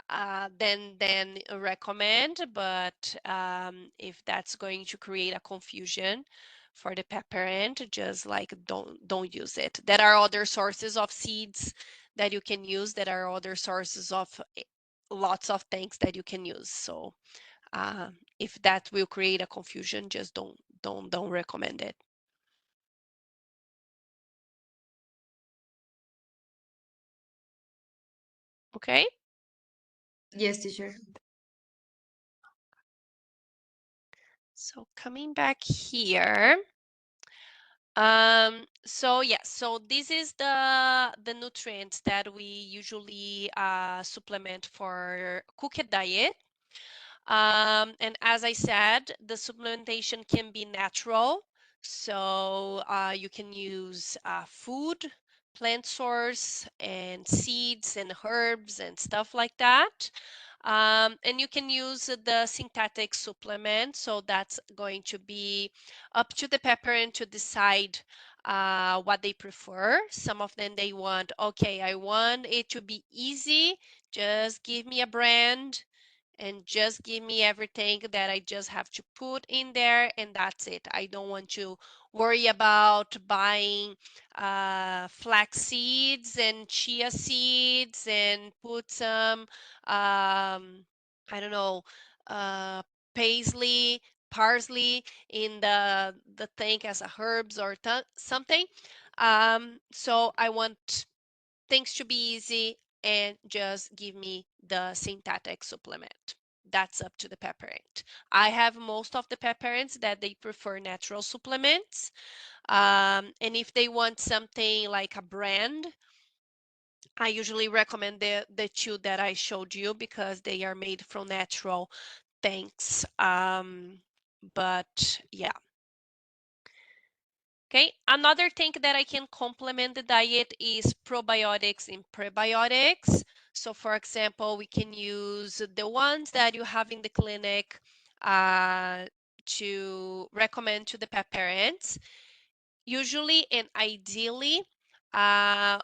then recommend. But if that's going to create a confusion for the pet parent, just like don't use it. There are other sources of seeds that you can use. There are other sources of lots of things that you can use. So if that will create a confusion, just don't recommend it. Okay. Yes, teacher. So coming back here. So yeah, so this is the nutrients that we usually supplement for cooked diet. And as I said, the supplementation can be natural. So you can use food, plant source, and seeds and herbs and stuff like that. And you can use the synthetic supplement. So that's going to be up to the pet parent to decide what they prefer. Some of them they want, okay, I want it to be easy. Just give me a brand and just give me everything that I just have to put in there, and that's it. I don't want to worry about buying flax seeds and chia seeds and put some I don't know, uh, paisley, parsley in the thing as a herbs or something. So I want things to be easy and just give me the synthetic supplement. That's up to the pet parent. I have most of the pet parents that they prefer natural supplements. And if they want something like a brand, I usually recommend the two that I showed you because they are made from natural things. But yeah. Okay, another thing that I can complement the diet is probiotics and prebiotics. So for example, we can use the ones that you have in the clinic to recommend to the pet parents. Usually and ideally,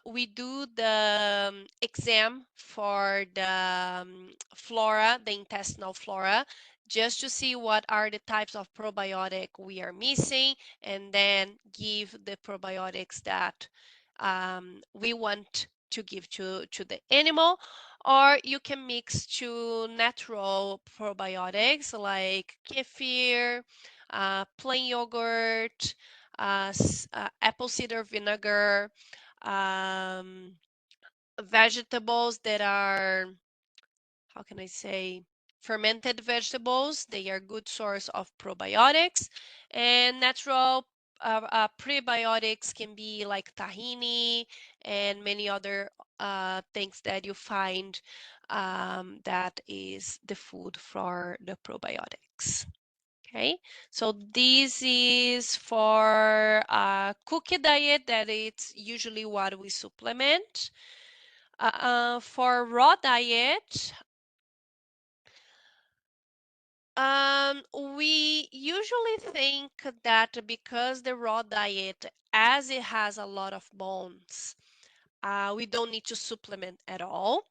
we do the exam for the flora, the intestinal flora. just to see what are the types of probiotic we are missing, and then give the probiotics that we want to give to the animal. Or you can mix two natural probiotics like kefir, plain yogurt, apple cider vinegar, um, vegetables that are, how can I say, fermented vegetables. They are good source of probiotics, and natural prebiotics can be like tahini and many other things that you find that is the food for the probiotics. Okay, so this is for cookie diet, that it's usually what we supplement. For raw diet, we usually think that because the raw diet, as it has a lot of bones, we don't need to supplement at all.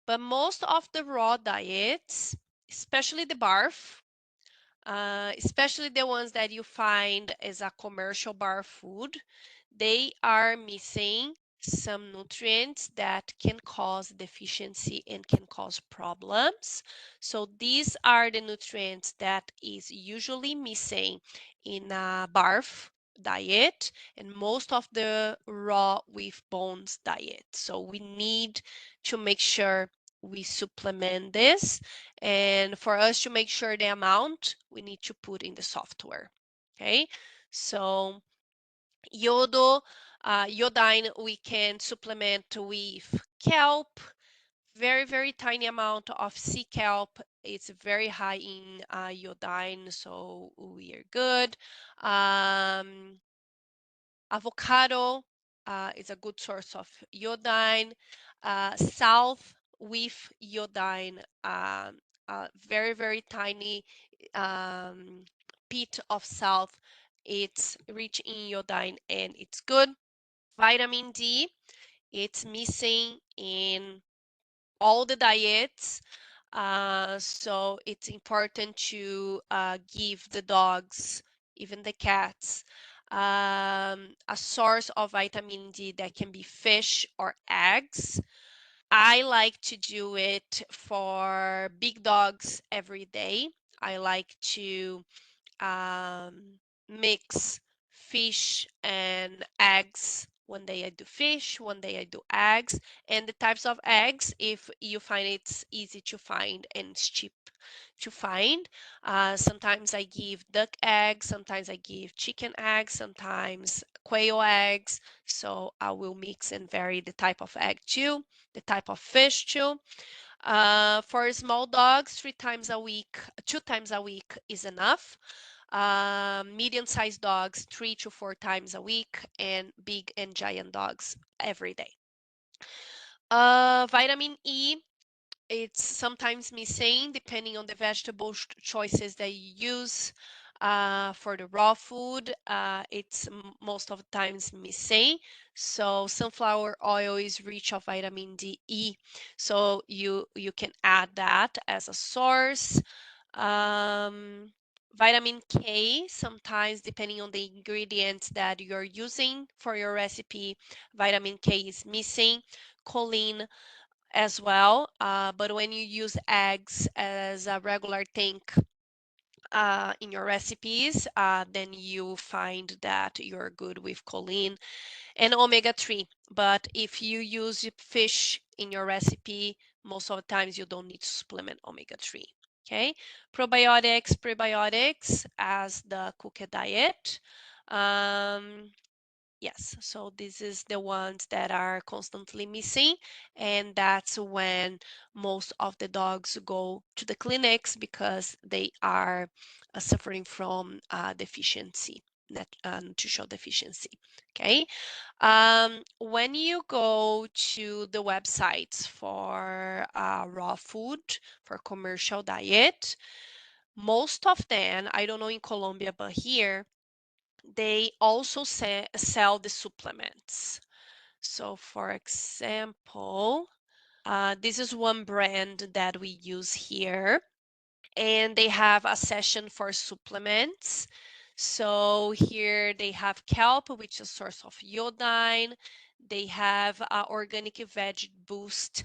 But most of the raw diets, especially the barf, especially the ones that you find as a commercial bar food, they are missing some nutrients that can cause deficiency and can cause problems. So these are the nutrients that is usually missing in a barf diet and most of the raw with bones diet. So we need to make sure we supplement this, and for us to make sure the amount, we need to put in the software. Okay, so yodo, iodine, we can supplement with kelp, very, very tiny amount of sea kelp. It's very high in iodine, so we are good. Avocado is a good source of iodine. Salt with iodine, very, very tiny um, bit of salt. It's rich in iodine and it's good. Vitamin D, it's missing in all the diets. So it's important to give the dogs, even the cats, a source of vitamin D that can be fish or eggs. I like to do it for big dogs every day. I like to mix fish and eggs. One day I do fish, one day I do eggs. And the types of eggs, if you find it's easy to find and it's cheap to find, sometimes I give duck eggs, sometimes I give chicken eggs, sometimes quail eggs. So I will mix and vary the type of egg too, the type of fish too. For small dogs, 3 times a week, 2 times a week is enough. Medium-sized dogs, 3 to 4 times a week, and big and giant dogs every day. Vitamin E, it's sometimes missing depending on the vegetable choices that you use. For the raw food, it's most of the times missing. So sunflower oil is rich of vitamin D, E. So you can add that as a source. Um, Vitamin K, sometimes depending on the ingredients that you're using for your recipe, vitamin K is missing. Choline as well. But when you use eggs as a regular thing in your recipes, then you find that you're good with choline and omega-3. But if you use fish in your recipe, most of the times you don't need to supplement omega-3. Okay, probiotics, prebiotics as the cooked diet. Um, Yes, so this is the ones that are constantly missing, and that's when most of the dogs go to the clinics because they are suffering from deficiency, nutritional deficiency. Okay, when you go to the websites for raw food for commercial diet, most of them, I don't know in Colombia, but here they also sell the supplements. So for example, this is one brand that we use here, and they have a session for supplements. So here they have kelp, which is a source of iodine. They have organic veg boost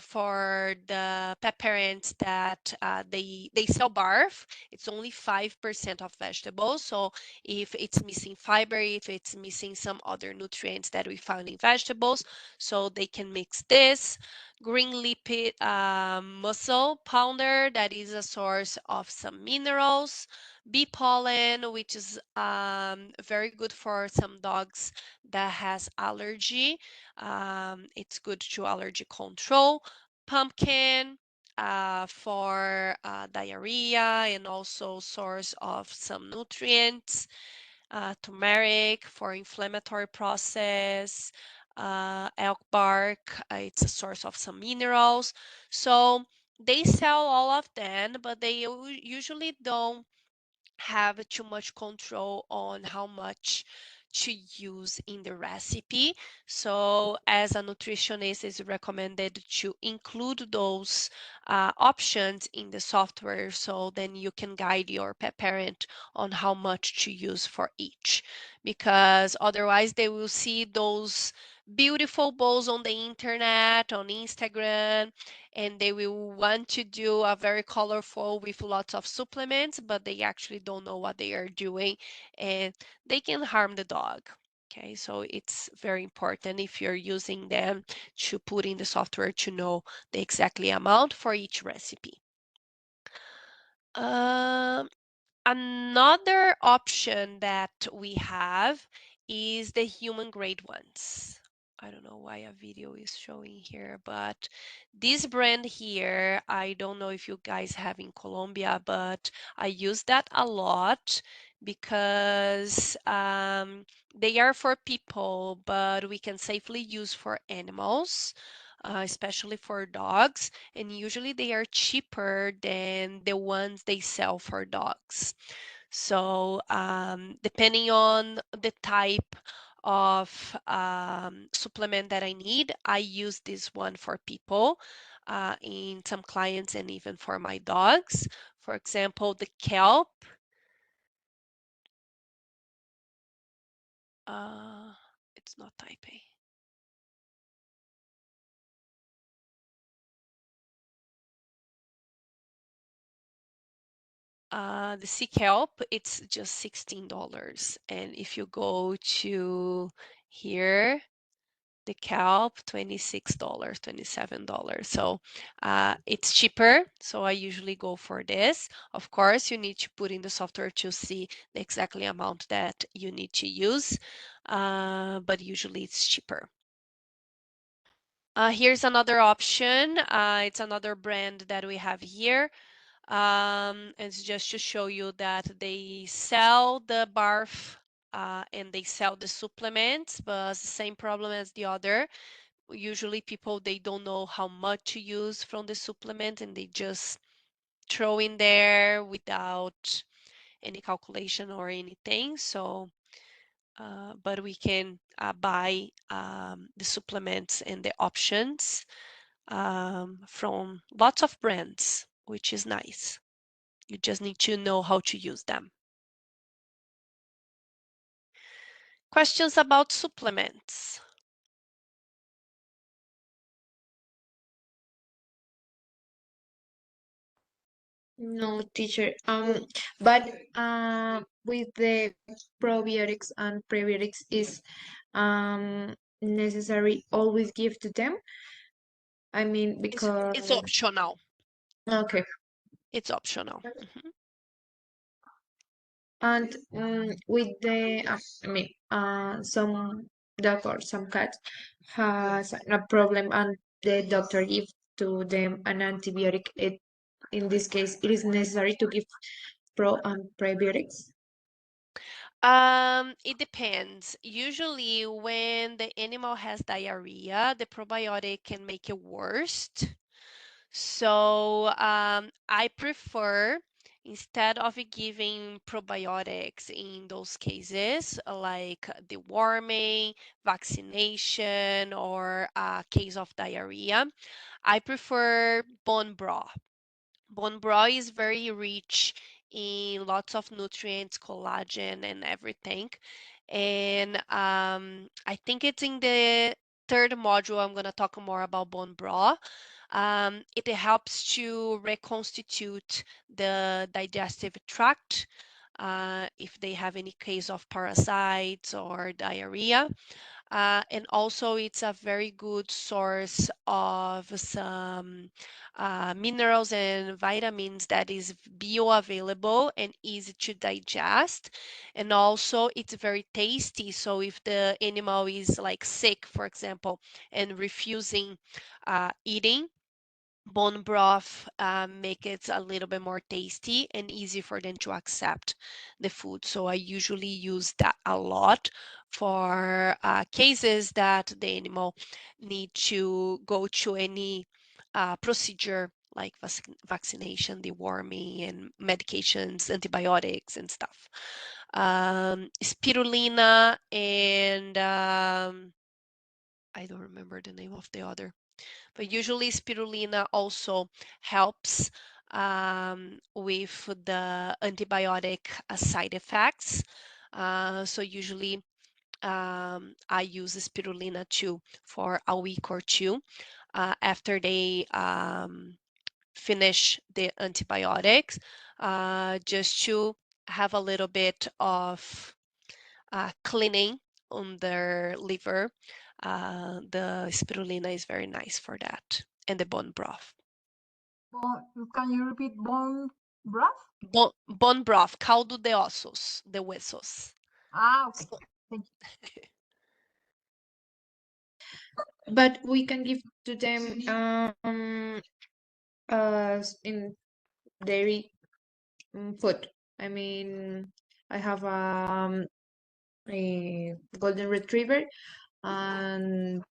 for the pet parents that they sell barf. It's only 5% of vegetables. So if it's missing fiber, if it's missing some other nutrients that we found in vegetables, so they can mix this. Green lipid mussel powder, that is a source of some minerals. Bee pollen, which is very good for some dogs that has allergy. It's good to allergy control. Pumpkin for diarrhea and also source of some nutrients. Turmeric for inflammatory process. Elk bark, it's a source of some minerals. So they sell all of them, but they usually don't have too much control on how much to use in the recipe. So as a nutritionist, it's recommended to include those options in the software, so then you can guide your pet parent on how much to use for each, because otherwise they will see those beautiful bowls on the internet, on Instagram, and they will want to do a very colorful with lots of supplements, but they actually don't know what they are doing, and they can harm the dog. Okay, so it's very important if you're using them to put in the software to know the exactly amount for each recipe. Um, Another option that we have is the human grade ones. I don't know why a video is showing here, but this brand here, I don't know if you guys have in Colombia, but I use that a lot because they are for people, but we can safely use for animals, especially for dogs, and usually they are cheaper than the ones they sell for dogs. So depending on the type of supplement that I need, I use this one for people, in some clients and even for my dogs. For example, the kelp. It's not typing. The sea kelp, it's just $16. And if you go to here, the kelp, $26, $27. So it's cheaper. So I usually go for this. Of course, you need to put in the software to see the exactly amount that you need to use, but usually it's cheaper. Here's another option. It's another brand that we have here. It's just to show you that they sell the barf and they sell the supplements, but it's the same problem as the other. Usually people, they don't know how much to use from the supplement and they just throw in there without any calculation or anything. So but we can buy the supplements and the options from lots of brands, which is nice. You just need to know how to use them. Questions about supplements? No, teacher. But with the probiotics and prebiotics is necessary always give to them. I mean, It's because optional. okay. It's optional. And with the, I mean, some dog or some cat has a problem, and the doctor give to them an antibiotic. It in this case, it is necessary to give pro and prebiotics. It depends. Usually when the animal has diarrhea, the probiotic can make it worse. So I prefer, instead of giving probiotics in those cases, like deworming, vaccination, or a case of diarrhea, I prefer bone broth. Bone broth is very rich in lots of nutrients, collagen, and everything. And I think it's in the third module. I'm going to talk more about bone broth. It helps to reconstitute the digestive tract if they have any case of parasites or diarrhea. And also it's a very good source of some minerals and vitamins that is bioavailable and easy to digest. And also it's very tasty. So if the animal is like sick, for example, and refusing eating, bone broth make it a little bit more tasty and easy for them to accept the food. So I usually use that a lot for cases that the animal need to go to any procedure like vaccination, deworming, and medications, antibiotics, and stuff. Spirulina and I don't remember the name of the other, but usually spirulina also helps with the antibiotic side effects. So usually I use spirulina too for a week or two after they finish the antibiotics, just to have a little bit of cleaning on their liver. The spirulina is very nice for that, and the bone broth. Can you repeat bone broth? Bone broth, caldo de ossos, de huesos. Okay. Thank you. But we can give to them in dairy food. I mean, I have a golden retriever, and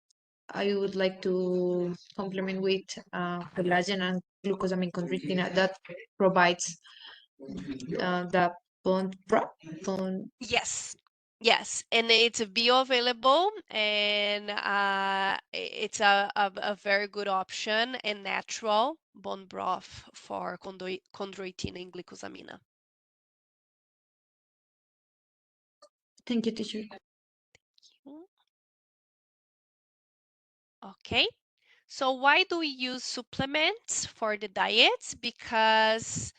I would like to complement with collagen and glucosamine chondroitin that provides the bone broth. Yes, yes, and it's bioavailable, and it's a very good option and natural bone broth for chondroitin and glucosamina. Thank you, teacher. Okay, so why do we use supplements for the diets? Because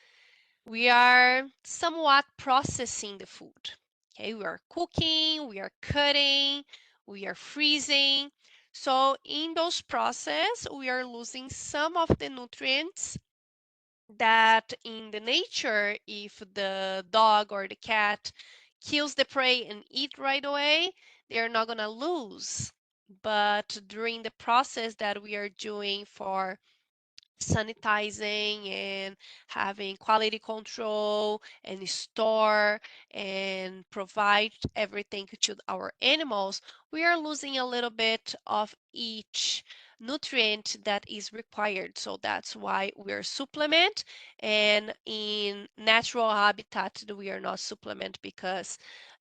we are somewhat processing the food. Okay, we are cooking, we are cutting, we are freezing. So in those process, we are losing some of the nutrients that in the nature, if the dog or the cat kills the prey and eat right away, they're not gonna lose. But during the process that we are doing for sanitizing and having quality control and store and provide everything to our animals, we are losing a little bit of each nutrient that is required. So that's why we're supplement, and in natural habitat we are not supplement because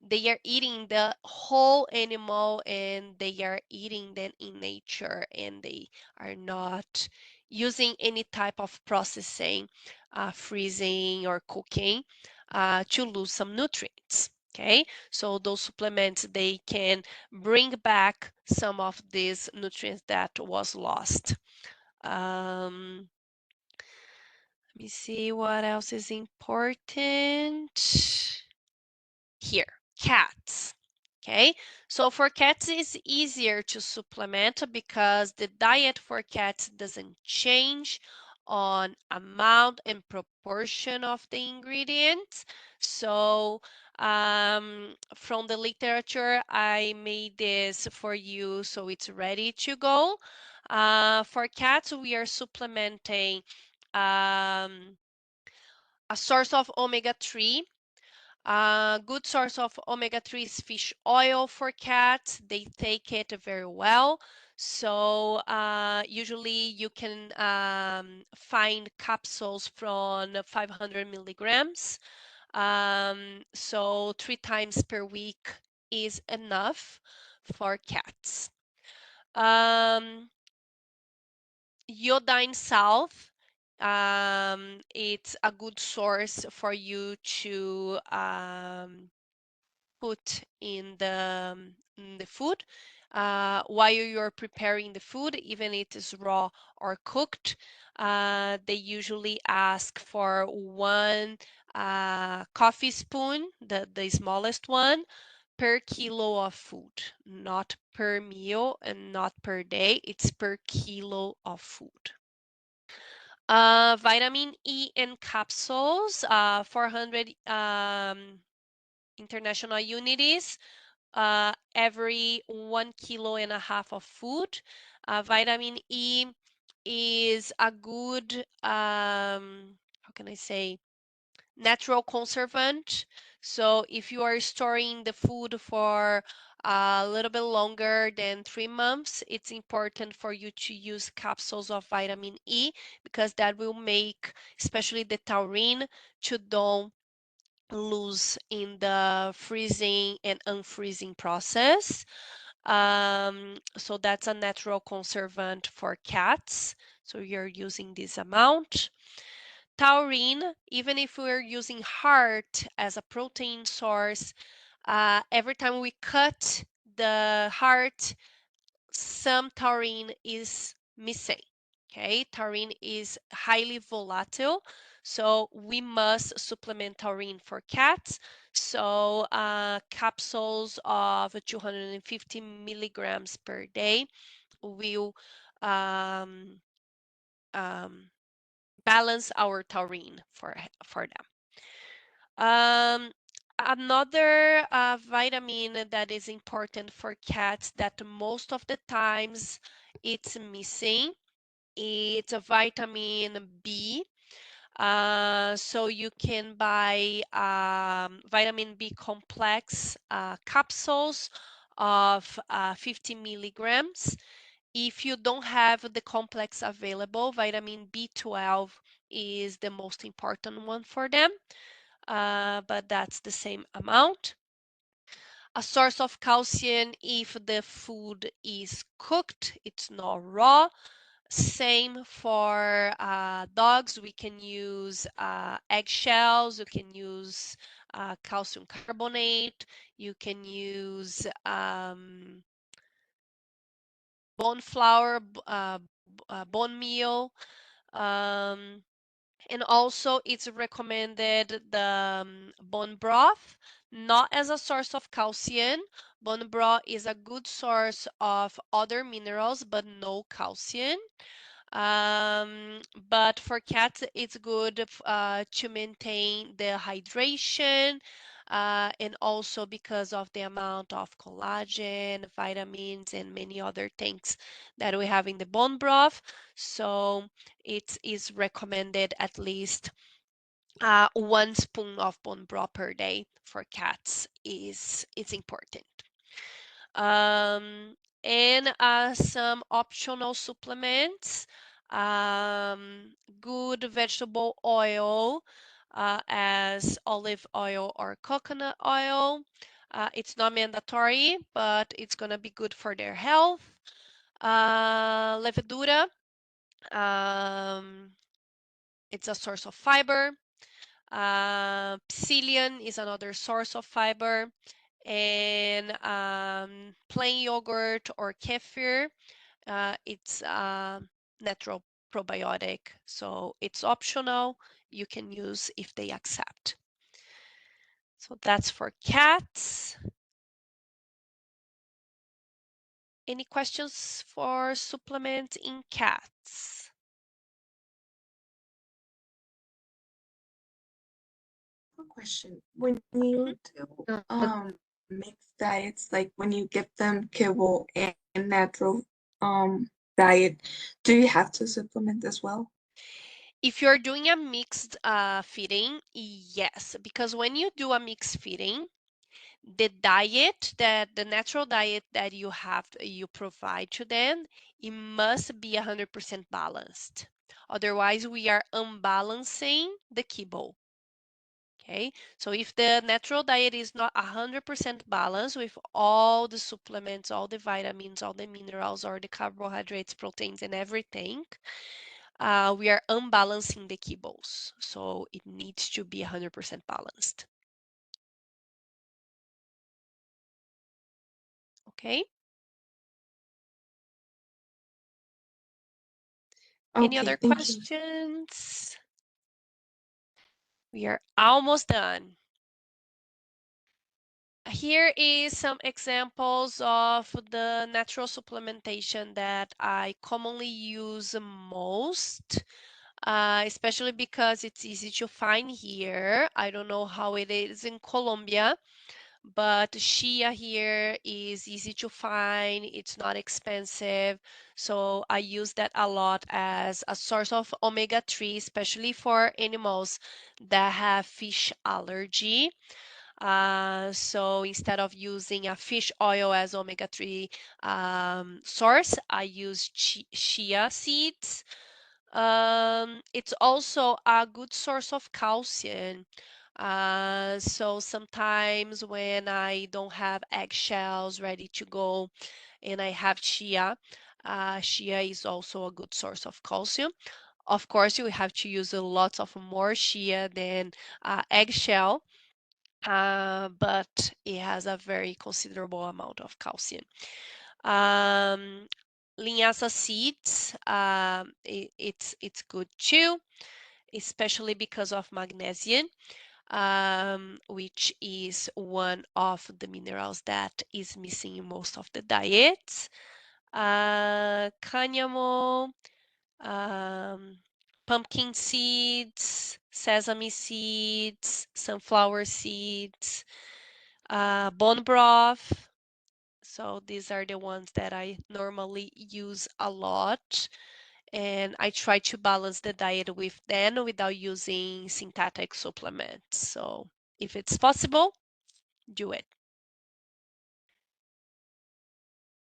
they are eating the whole animal and they are eating them in nature, and they are not using any type of processing, freezing or cooking to lose some nutrients. Okay, so those supplements, they can bring back some of these nutrients that was lost. Let me see what else is important. Here, cats. Okay, so for cats it's easier to supplement because the diet for cats doesn't change on amount and proportion of the ingredients. So from the literature, I made this for you so it's ready to go. For cats, we are supplementing a source of omega-3. A good source of omega-3 is fish oil for cats. They take it very well. So usually you can find capsules from 500 milligrams. So 3 times per week is enough for cats. Iodine salt It's a good source for you to put in the food while you're preparing the food, even if it is raw or cooked. They usually ask for one coffee spoon, the smallest one, per kilo of food, not per meal and not per day. It's per kilo of food. Vitamin E in capsules, 400 international unities, every 1.5 kg of food. Vitamin E is a good, how can I say, natural conservant. So if you are storing the food for a little bit longer than 3 months, it's important for you to use capsules of vitamin E because that will make, especially the taurine, to don't lose in the freezing and unfreezing process. So that's a natural conservant for cats. So you're using this amount. Taurine, even if we're using heart as a protein source, every time we cut the heart, some taurine is missing. Okay, taurine is highly volatile, so we must supplement taurine for cats. So capsules of 250 milligrams per day will um, um, balance our taurine for them. Another vitamin that is important for cats that most of the times it's missing, it's a vitamin B. So you can buy vitamin B complex capsules of 50 milligrams. If you don't have the complex available, vitamin B12 is the most important one for them, but that's the same amount. A source of calcium if the food is cooked, it's not raw. Same for dogs. We can use eggshells. You can use calcium carbonate. You can use bone flour, bone meal. Um, and also, it's recommended the bone broth, not as a source of calcium. Bone broth is a good source of other minerals, but no calcium. Um, but for cats, it's good to maintain the hydration, and also because of the amount of collagen, vitamins, and many other things that we have in the bone broth. So it is recommended at least 1 spoon of bone broth per day for cats is important. Um, and some optional supplements, good vegetable oil, as olive oil or coconut oil. It's not mandatory, but it's gonna be good for their health. Levedura, um, it's a source of fiber. Psyllium is another source of fiber, and plain yogurt or kefir, it's natural probiotic, so it's optional. You can use if they accept. So that's for cats. Any questions for supplement in cats? Question. When you do mixed diets, like when you give them kibble and natural diet, do you have to supplement as well? If you're doing a mixed feeding, yes, because when you do a mixed feeding, the natural diet that you provide to them, it must be 100% balanced. Otherwise, we are unbalancing the kibble. Okay, so if the natural diet is not 100% balanced with all the supplements, all the vitamins, all the minerals, or the carbohydrates, proteins, and everything, we are unbalancing the kibbles. So it needs to be 100% balanced. Okay. Any Okay, other thank you. questions? We are almost done. Here is some examples of the natural supplementation that I commonly use most, especially because it's easy to find here. I don't know how it is in Colombia, but shea here is easy to find. It's not expensive. So I use that a lot as a source of omega-3, especially for animals that have fish allergy. So instead of using a fish oil as omega-3 source, I use chia seeds. It's also a good source of calcium. So sometimes when I don't have eggshells ready to go and I have chia, chia is also a good source of calcium. Of course, you have to use a lot of more chia than eggshell, but it has a very considerable amount of calcium. Linhaça seeds, it's good too, especially because of magnesium, which is one of the minerals that is missing in most of the diets. Cáñamo, um, pumpkin seeds, sesame seeds, sunflower seeds, bone broth. So these are the ones that I normally use a lot. And I try to balance the diet with them without using synthetic supplements. So if it's possible, do it.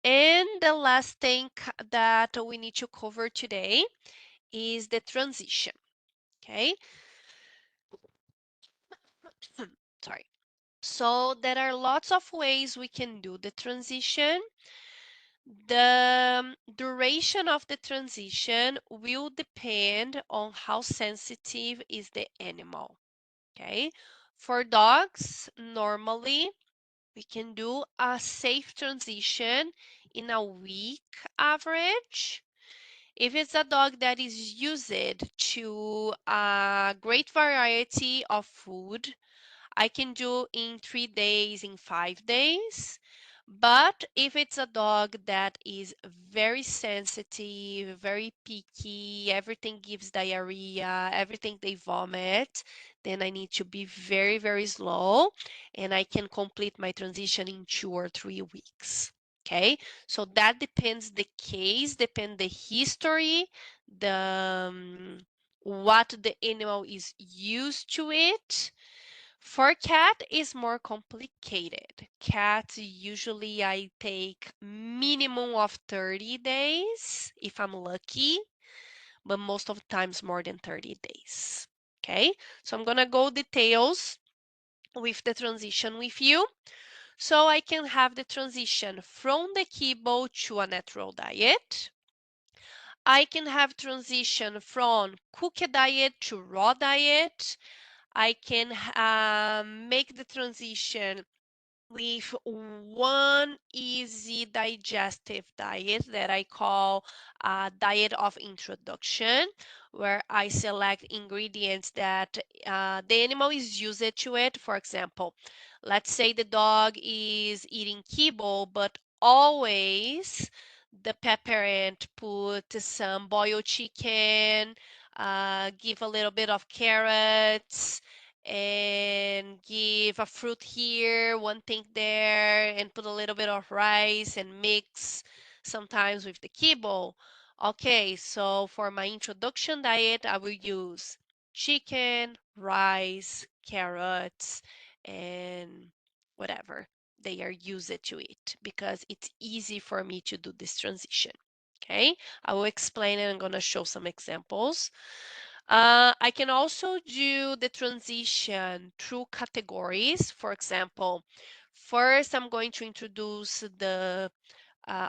And the last thing that we need to cover today is the transition. Okay. Sorry. So there are lots of ways we can do the transition. The duration of the transition will depend on how sensitive is the animal. Okay. For dogs, normally we can do a safe transition in a week average. If it's a dog that is used to a great variety of food, I can do in 3 days, in 5 days. But if it's a dog that is very sensitive, very picky, everything gives diarrhea, everything they vomit, then I need to be very, very slow and I can complete my transition in 2 or 3 weeks. Okay, so that depends the case, depend the history, the what the animal is used to it. For cat is more complicated. Cats usually I take minimum of 30 days if I'm lucky, but most of the times more than 30 days. Okay, so I'm gonna go details with the transition with you. So I can have the transition from the kibble to a natural diet. I can have transition from cooked diet to raw diet. I can make the transition with one easy digestive diet that I call a diet of introduction, where I select ingredients that the animal is used to it. For example, let's say the dog is eating kibble, but always the pet parent put some boiled chicken, give a little bit of carrots, and give a fruit here, one thing there, and put a little bit of rice and mix sometimes with the kibble. Okay, so for my introduction diet, I will use chicken, rice, carrots, and whatever they are used to it because it's easy for me to do this transition. Okay, I will explain it. I'm going to show some examples. I can also do the transition through categories. For example, first I'm going to introduce the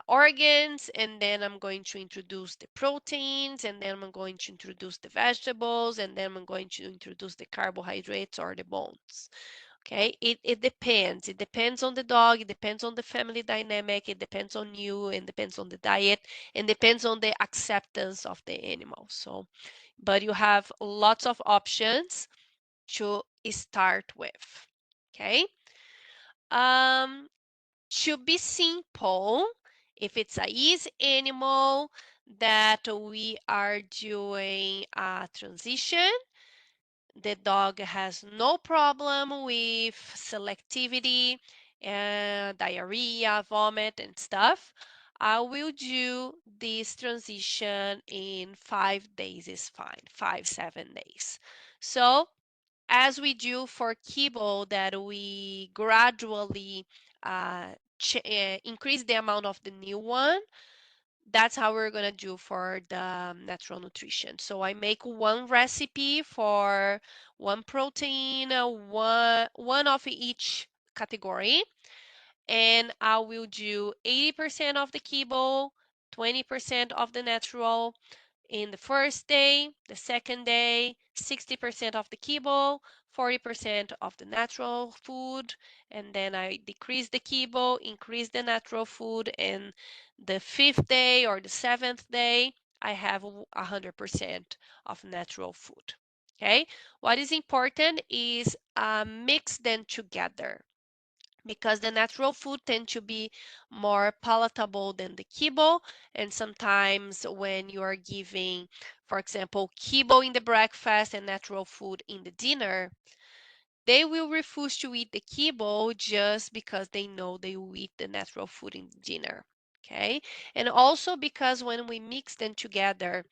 organs, and then I'm going to introduce the proteins, and then I'm going to introduce the vegetables, and then I'm going to introduce the carbohydrates or the bones. Okay, it depends. It depends on the dog, it depends on the family dynamic, it depends on you, and depends on the diet, and depends on the acceptance of the animal. So, but you have lots of options to start with. Okay. To be simple, if it's a easy animal that we are doing a transition, the dog has no problem with selectivity, diarrhea, vomit, and stuff. I will do this transition in 5 days is fine, 5, 7 days. So as we do for kibble, that we gradually increase the amount of the new one, that's how we're gonna do for the natural nutrition. So I make one recipe for one protein, one of each category, and I will do 80% of the kibble, 20% of the natural, in the first day, the second day, 60% of the kibble, 40% of the natural food, and then I decrease the kibble, increase the natural food, and the fifth day or the seventh day, I have 100% of natural food. Okay, what is important is mix them together, because the natural food tend to be more palatable than the kibble. And sometimes when you are giving, for example, kibble in the breakfast and natural food in the dinner, they will refuse to eat the kibble just because they know they will eat the natural food in dinner. Okay, and also because when we mix them together,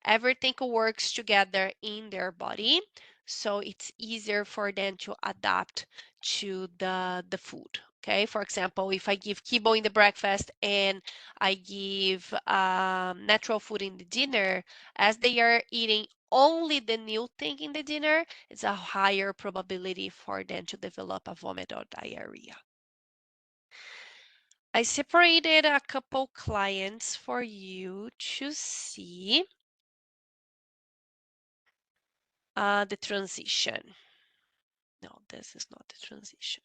everything works together in their body, so it's easier for them to adapt to the food. Okay, for example, if I give kibble in the breakfast and I give natural food in the dinner, as they are eating only the new thing in the dinner, it's a higher probability for them to develop a vomit or diarrhea. I separated a couple clients for you to see the transition. No, this is not the transition.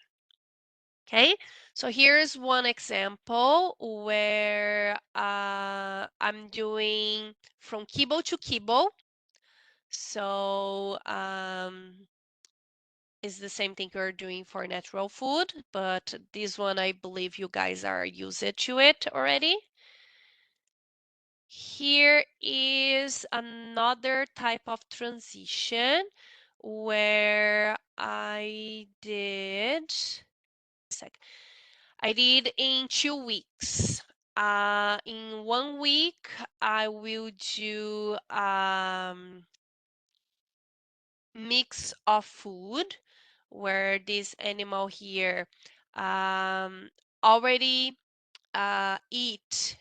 Okay, so here's one example where I'm doing from kibble to kibble. So is the same thing we're doing for natural food, but this one I believe you guys are used to it already. Here is another type of transition where I did in 2 weeks. In 1 week, I will do mix of food where this animal here already eat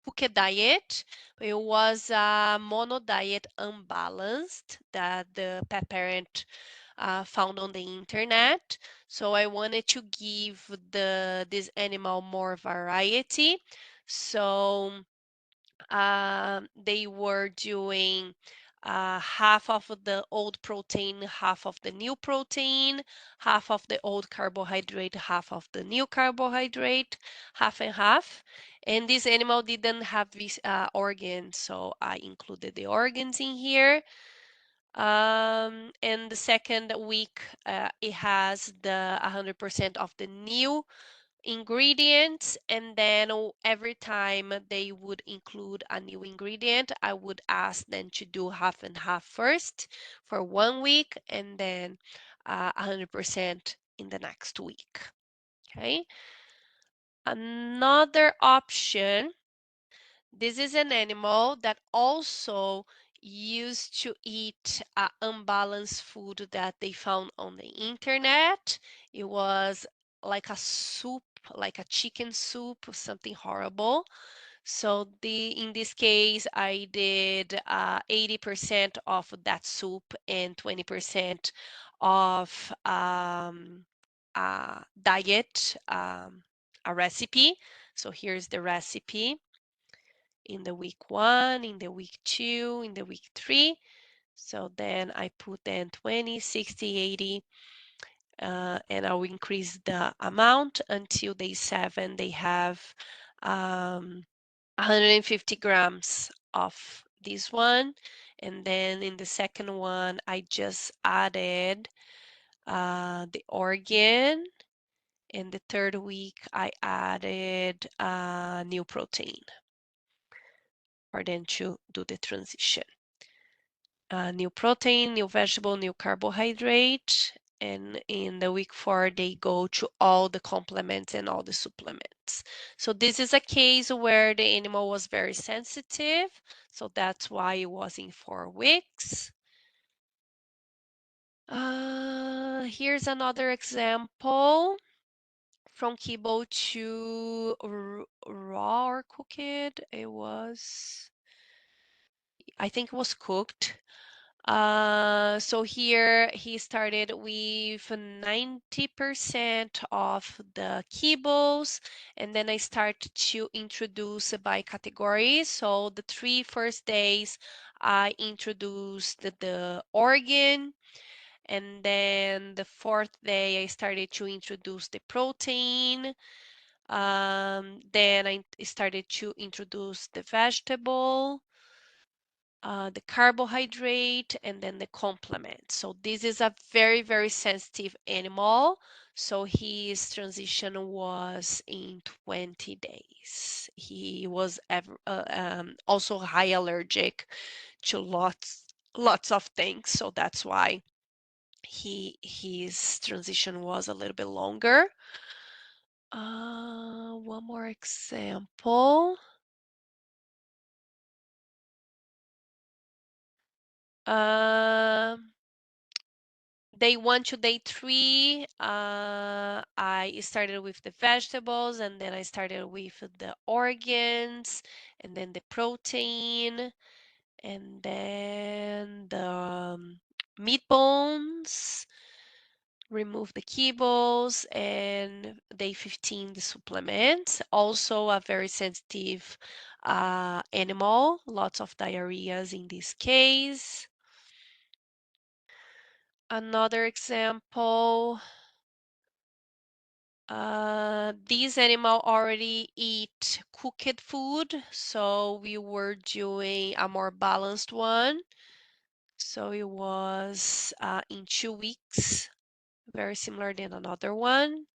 cooked diet. It was a mono diet unbalanced that the pet parent found on the internet. So I wanted to give this animal more variety. So they were doing half of the old protein, half of the new protein, half of the old carbohydrate, half of the new carbohydrate, half and half. And this animal didn't have these organs, so I included the organs in here. And the second week, it has the 100% of the new ingredients, and then every time they would include a new ingredient, I would ask them to do half and half first for 1 week, and then 100% in the next week. Okay, another option, this is an animal that also used to eat unbalanced food that they found on the internet. It was like a soup, like a chicken soup, something horrible. So in this case, I did 80% of that soup and 20% of diet a recipe. So here's the recipe in the week 1, in the week 2, in the week 3. So then I put then 20, 60, 80, and I'll increase the amount until day 7. They have 150 grams of this one. And then in the second one, I just added the organ. In the third week, I added new protein for them to do the transition. New protein, new vegetable, new carbohydrate. And in the week 4, they go to all the complements and all the supplements. So this is a case where the animal was very sensitive. So that's why it was in 4 weeks. Here's another example. From kibble to raw or cooked. It was, I think it was cooked. So here he started with 90% of the kibbles, and then I started to introduce by categories. So the 3 first days I introduced the organ, and then the 4th day I started to introduce the protein. Then I started to introduce the vegetable, the carbohydrate, and then the complement. So this is a very, very sensitive animal. So his transition was in 20 days. He was also high allergic to lots of things. So that's why his transition was a little bit longer. One more example. Day 1 to day 3, I started with the vegetables, and then I started with the organs, and then the protein, and then the meat bones. Remove the kibbles, and day 15 the supplements. Also a very sensitive animal, lots of diarrheas in this case. Another example, these animal already eat cooked food, so we were doing a more balanced one. So it was in 2 weeks, very similar than another one.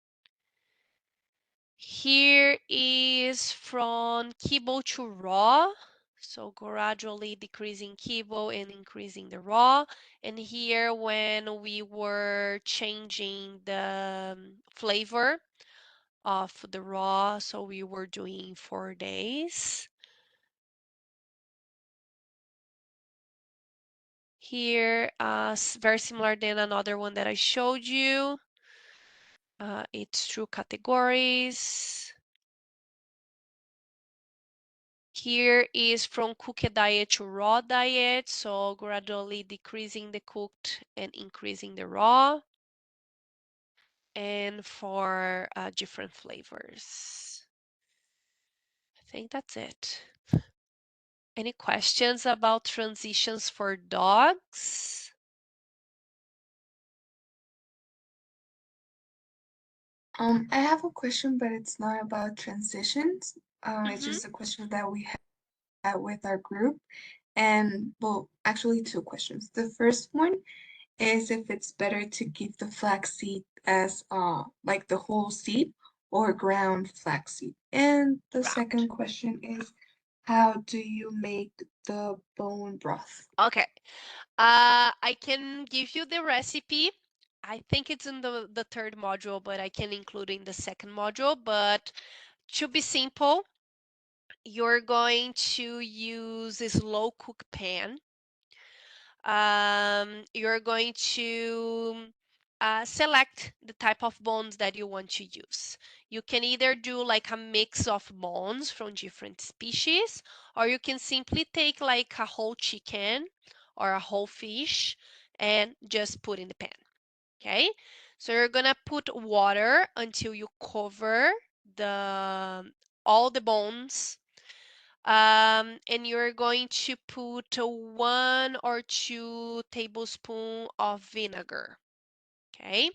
Here is from kibble to raw, so gradually decreasing kibble and increasing the raw. And here when we were changing the flavor of the raw, so we were doing 4 days. Here, very similar than another one that I showed you. It's through categories. Here is from cooked diet to raw diet, so gradually decreasing the cooked and increasing the raw, and for different flavors. I think that's it. Any questions about transitions for dogs? I have a question, but it's not about transitions. It's Mhm. just a question that we had with our group. And well, actually two questions. The first one is if it's better to keep the flaxseed as like the whole seed or ground flaxseed. And the Ground. second question is how do you make the bone broth? Okay. I can give you the recipe. I think it's in the 3rd module, but I can include in the 2nd module. But to be simple, you're going to use a slow cook pan. You're going to select the type of bones that you want to use. You can either do like a mix of bones from different species, or you can simply take like a whole chicken or a whole fish and just put in the pan. Okay, so you're gonna put water until you cover the all the bones, and you're going to put 1 or 2 tablespoons of vinegar. Okay,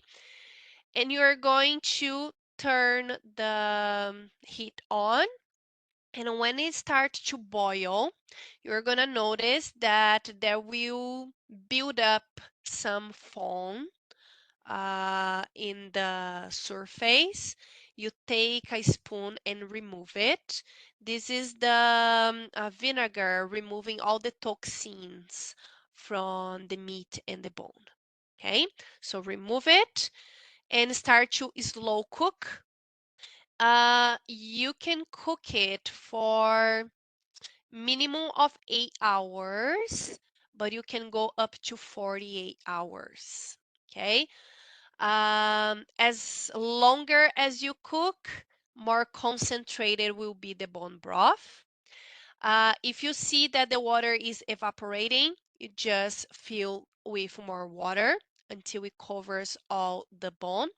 and you're going to turn the heat on. And when it starts to boil, you're going to notice that there will build up some foam in the surface. You take a spoon and remove it. This is the vinegar removing all the toxins from the meat and the bone. Okay, so remove it and start to slow cook. You can cook it for minimum of 8 hours, but you can go up to 48 hours. Okay. As longer as you cook, more concentrated will be the bone broth. If you see that the water is evaporating, you just fill with more water until it covers all the bone.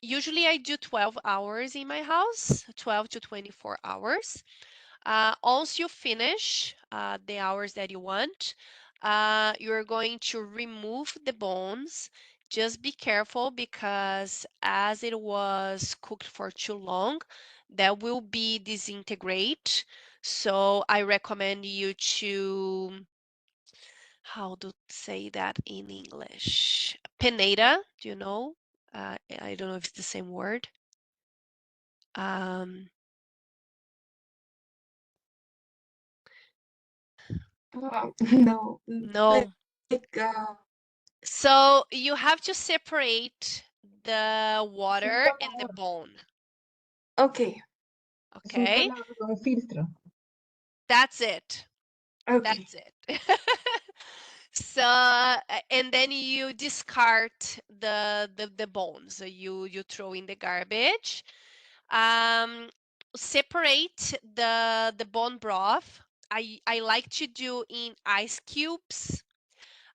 Usually I do 12 hours in my house, 12 to 24 hours. Once you finish the hours that you want, you're going to remove the bones. Just be careful because as it was cooked for too long, that will be disintegrate. So I recommend you to, how to say that in English? Pinata, do you know? I don't know if it's the same word. Um, No, no. like So you have to separate the Es un water and the colador, bone. okay, es un Okay, colador, un filtro. that's it. okay. That's it. So and then you discard the bones. So you throw in the garbage. Um, Separate the bone broth. I like to do in ice cubes.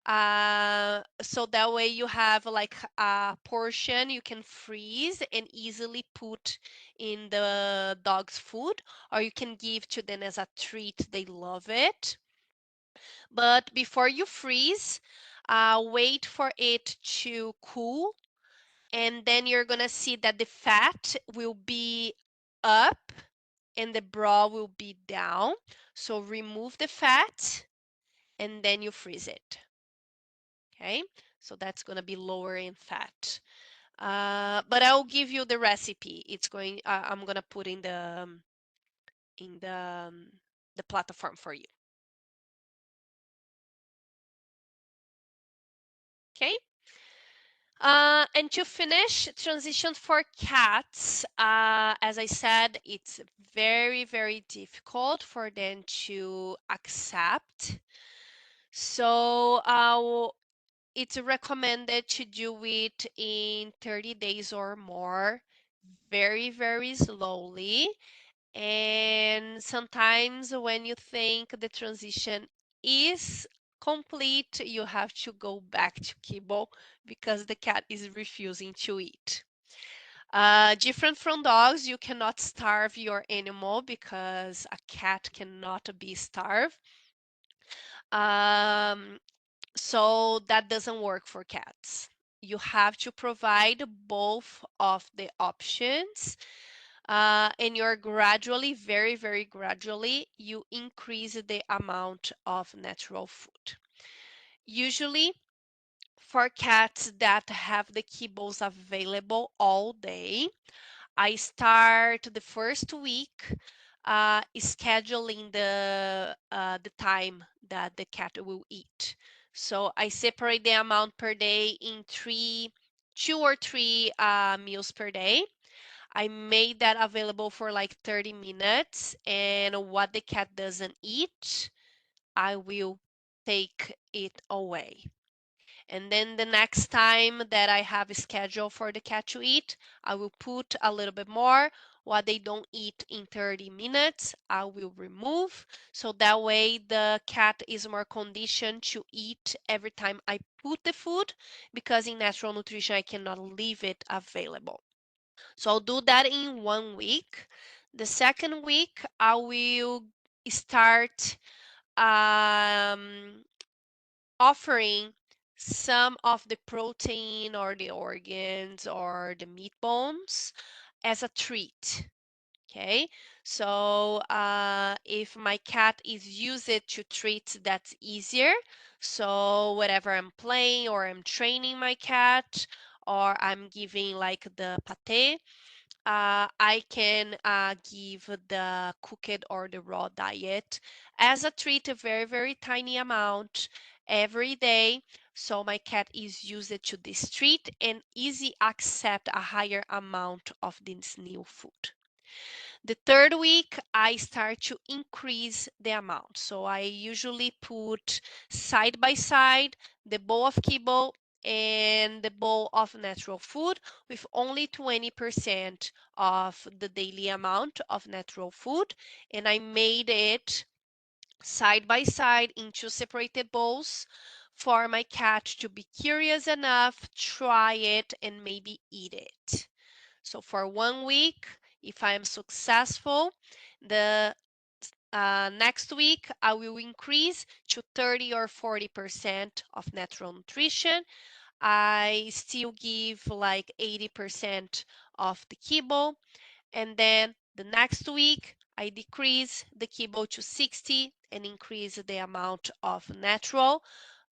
So that way you have like a portion you can freeze and easily put in the dog's food, or you can give to them as a treat. They love it. But before you freeze, wait for it to cool, and then you're gonna see that the fat will be up and the broth will be down. So remove the fat and then you freeze it. Okay, so that's gonna be lower in fat. But I'll give you the recipe. It's going. I'm gonna put in the platform for you. Okay. And to finish, transition for cats. As I said, it's very, very difficult for them to accept. So it's recommended to do it in 30 days or more, very, very slowly. And sometimes when you think the transition is complete, you have to go back to kibble because the cat is refusing to eat. Different from dogs, you cannot starve your animal because a cat cannot be starved. Um, so that doesn't work for cats. You have to provide both of the options, and you're gradually, very, very gradually, you increase the amount of natural food. Usually, for cats that have the kibbles available all day, I start the first week scheduling the time that the cat will eat. So I separate the amount per day in 2 or 3 meals per day. I made that available for like 30 minutes, and what the cat doesn't eat, I will take it away. And then the next time that I have a schedule for the cat to eat, I will put a little bit more. What they don't eat in 30 minutes, I will remove. So that way the cat is more conditioned to eat every time I put the food, because in natural nutrition, I cannot leave it available. So I'll do that in 1 week. The second week, I will start um, offering some of the protein or the organs or the meat bones as a treat. Okay, so if my cat is used to treats, that's easier. So whatever I'm playing or I'm training my cat or I'm giving like the pate, I can give the cooked or the raw diet as a treat, a very, very tiny amount every day. So my cat is used to this treat and easy accept a higher amount of this new food. The third week, I start to increase the amount. So I usually put side by side the bowl of kibble and the bowl of natural food with only 20% of the daily amount of natural food. And I made it side by side in two separated bowls for my cat to be curious enough, try it, and maybe eat it. So for 1 week, if I am successful, the next week I will increase to 30 or 40% of natural nutrition. I still give like 80% of the kibble, and then the next week I decrease the kibble to 60 and increase the amount of natural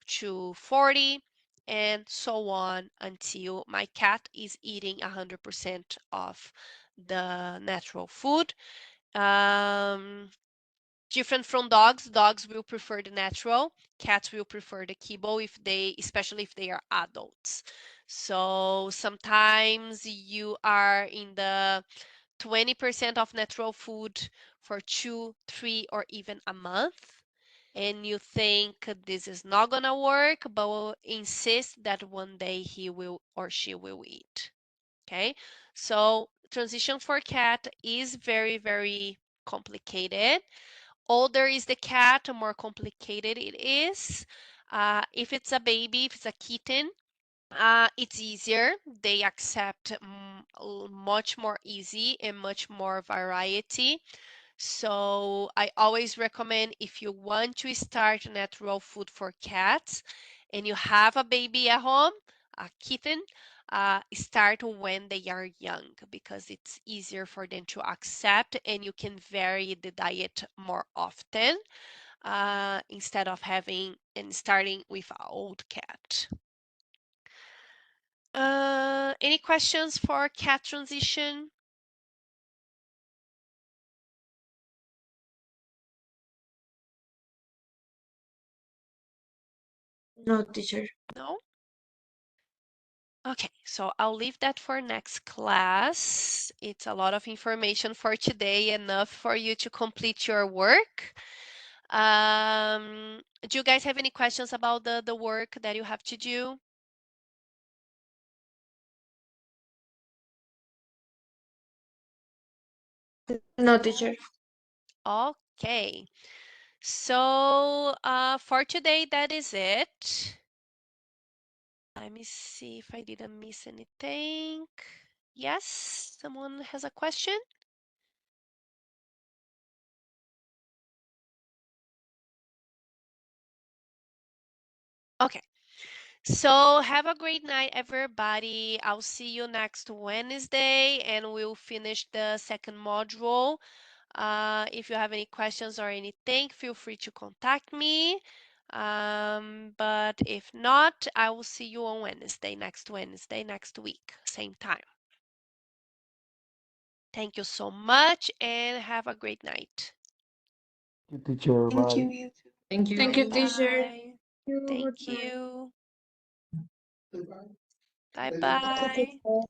to 40 and so on until my cat is eating 100% of the natural food. Um, Different from dogs, dogs will prefer the natural, cats will prefer the kibble if they, especially if they are adults. So sometimes you are in the 20% of natural food for 2, 3, or even a month, and you think this is not gonna work, but will insist that one day he will or she will eat. Okay, so transition for cat is very, very complicated. Older is the cat, the more complicated it is. If it's a baby, if it's a kitten, it's easier. They accept much more easy and much more variety. So I always recommend if you want to start natural food for cats and you have a baby at home, a kitten, start when they are young because it's easier for them to accept and you can vary the diet more often instead of having and starting with an old cat. Any questions for cat transition? No, teacher. No? Okay, so I'll leave that for next class. It's a lot of information for today, enough for you to complete your work. Do you guys have any questions about the work that you have to do? No, teacher. Okay, so for today, that is it. Let me see if I didn't miss anything. Yes, someone has a question? Okay. So have a great night, everybody. I'll see you next Wednesday and we'll finish the second module. If you have any questions or anything, feel free to contact me. But if not, I will see you on Wednesday, next week, same time. Thank you so much and have a great night. You teacher, Thank bye. you, you too. Thank you. Thank you, teacher. Bye. You, Thank goodbye. you. Bye bye.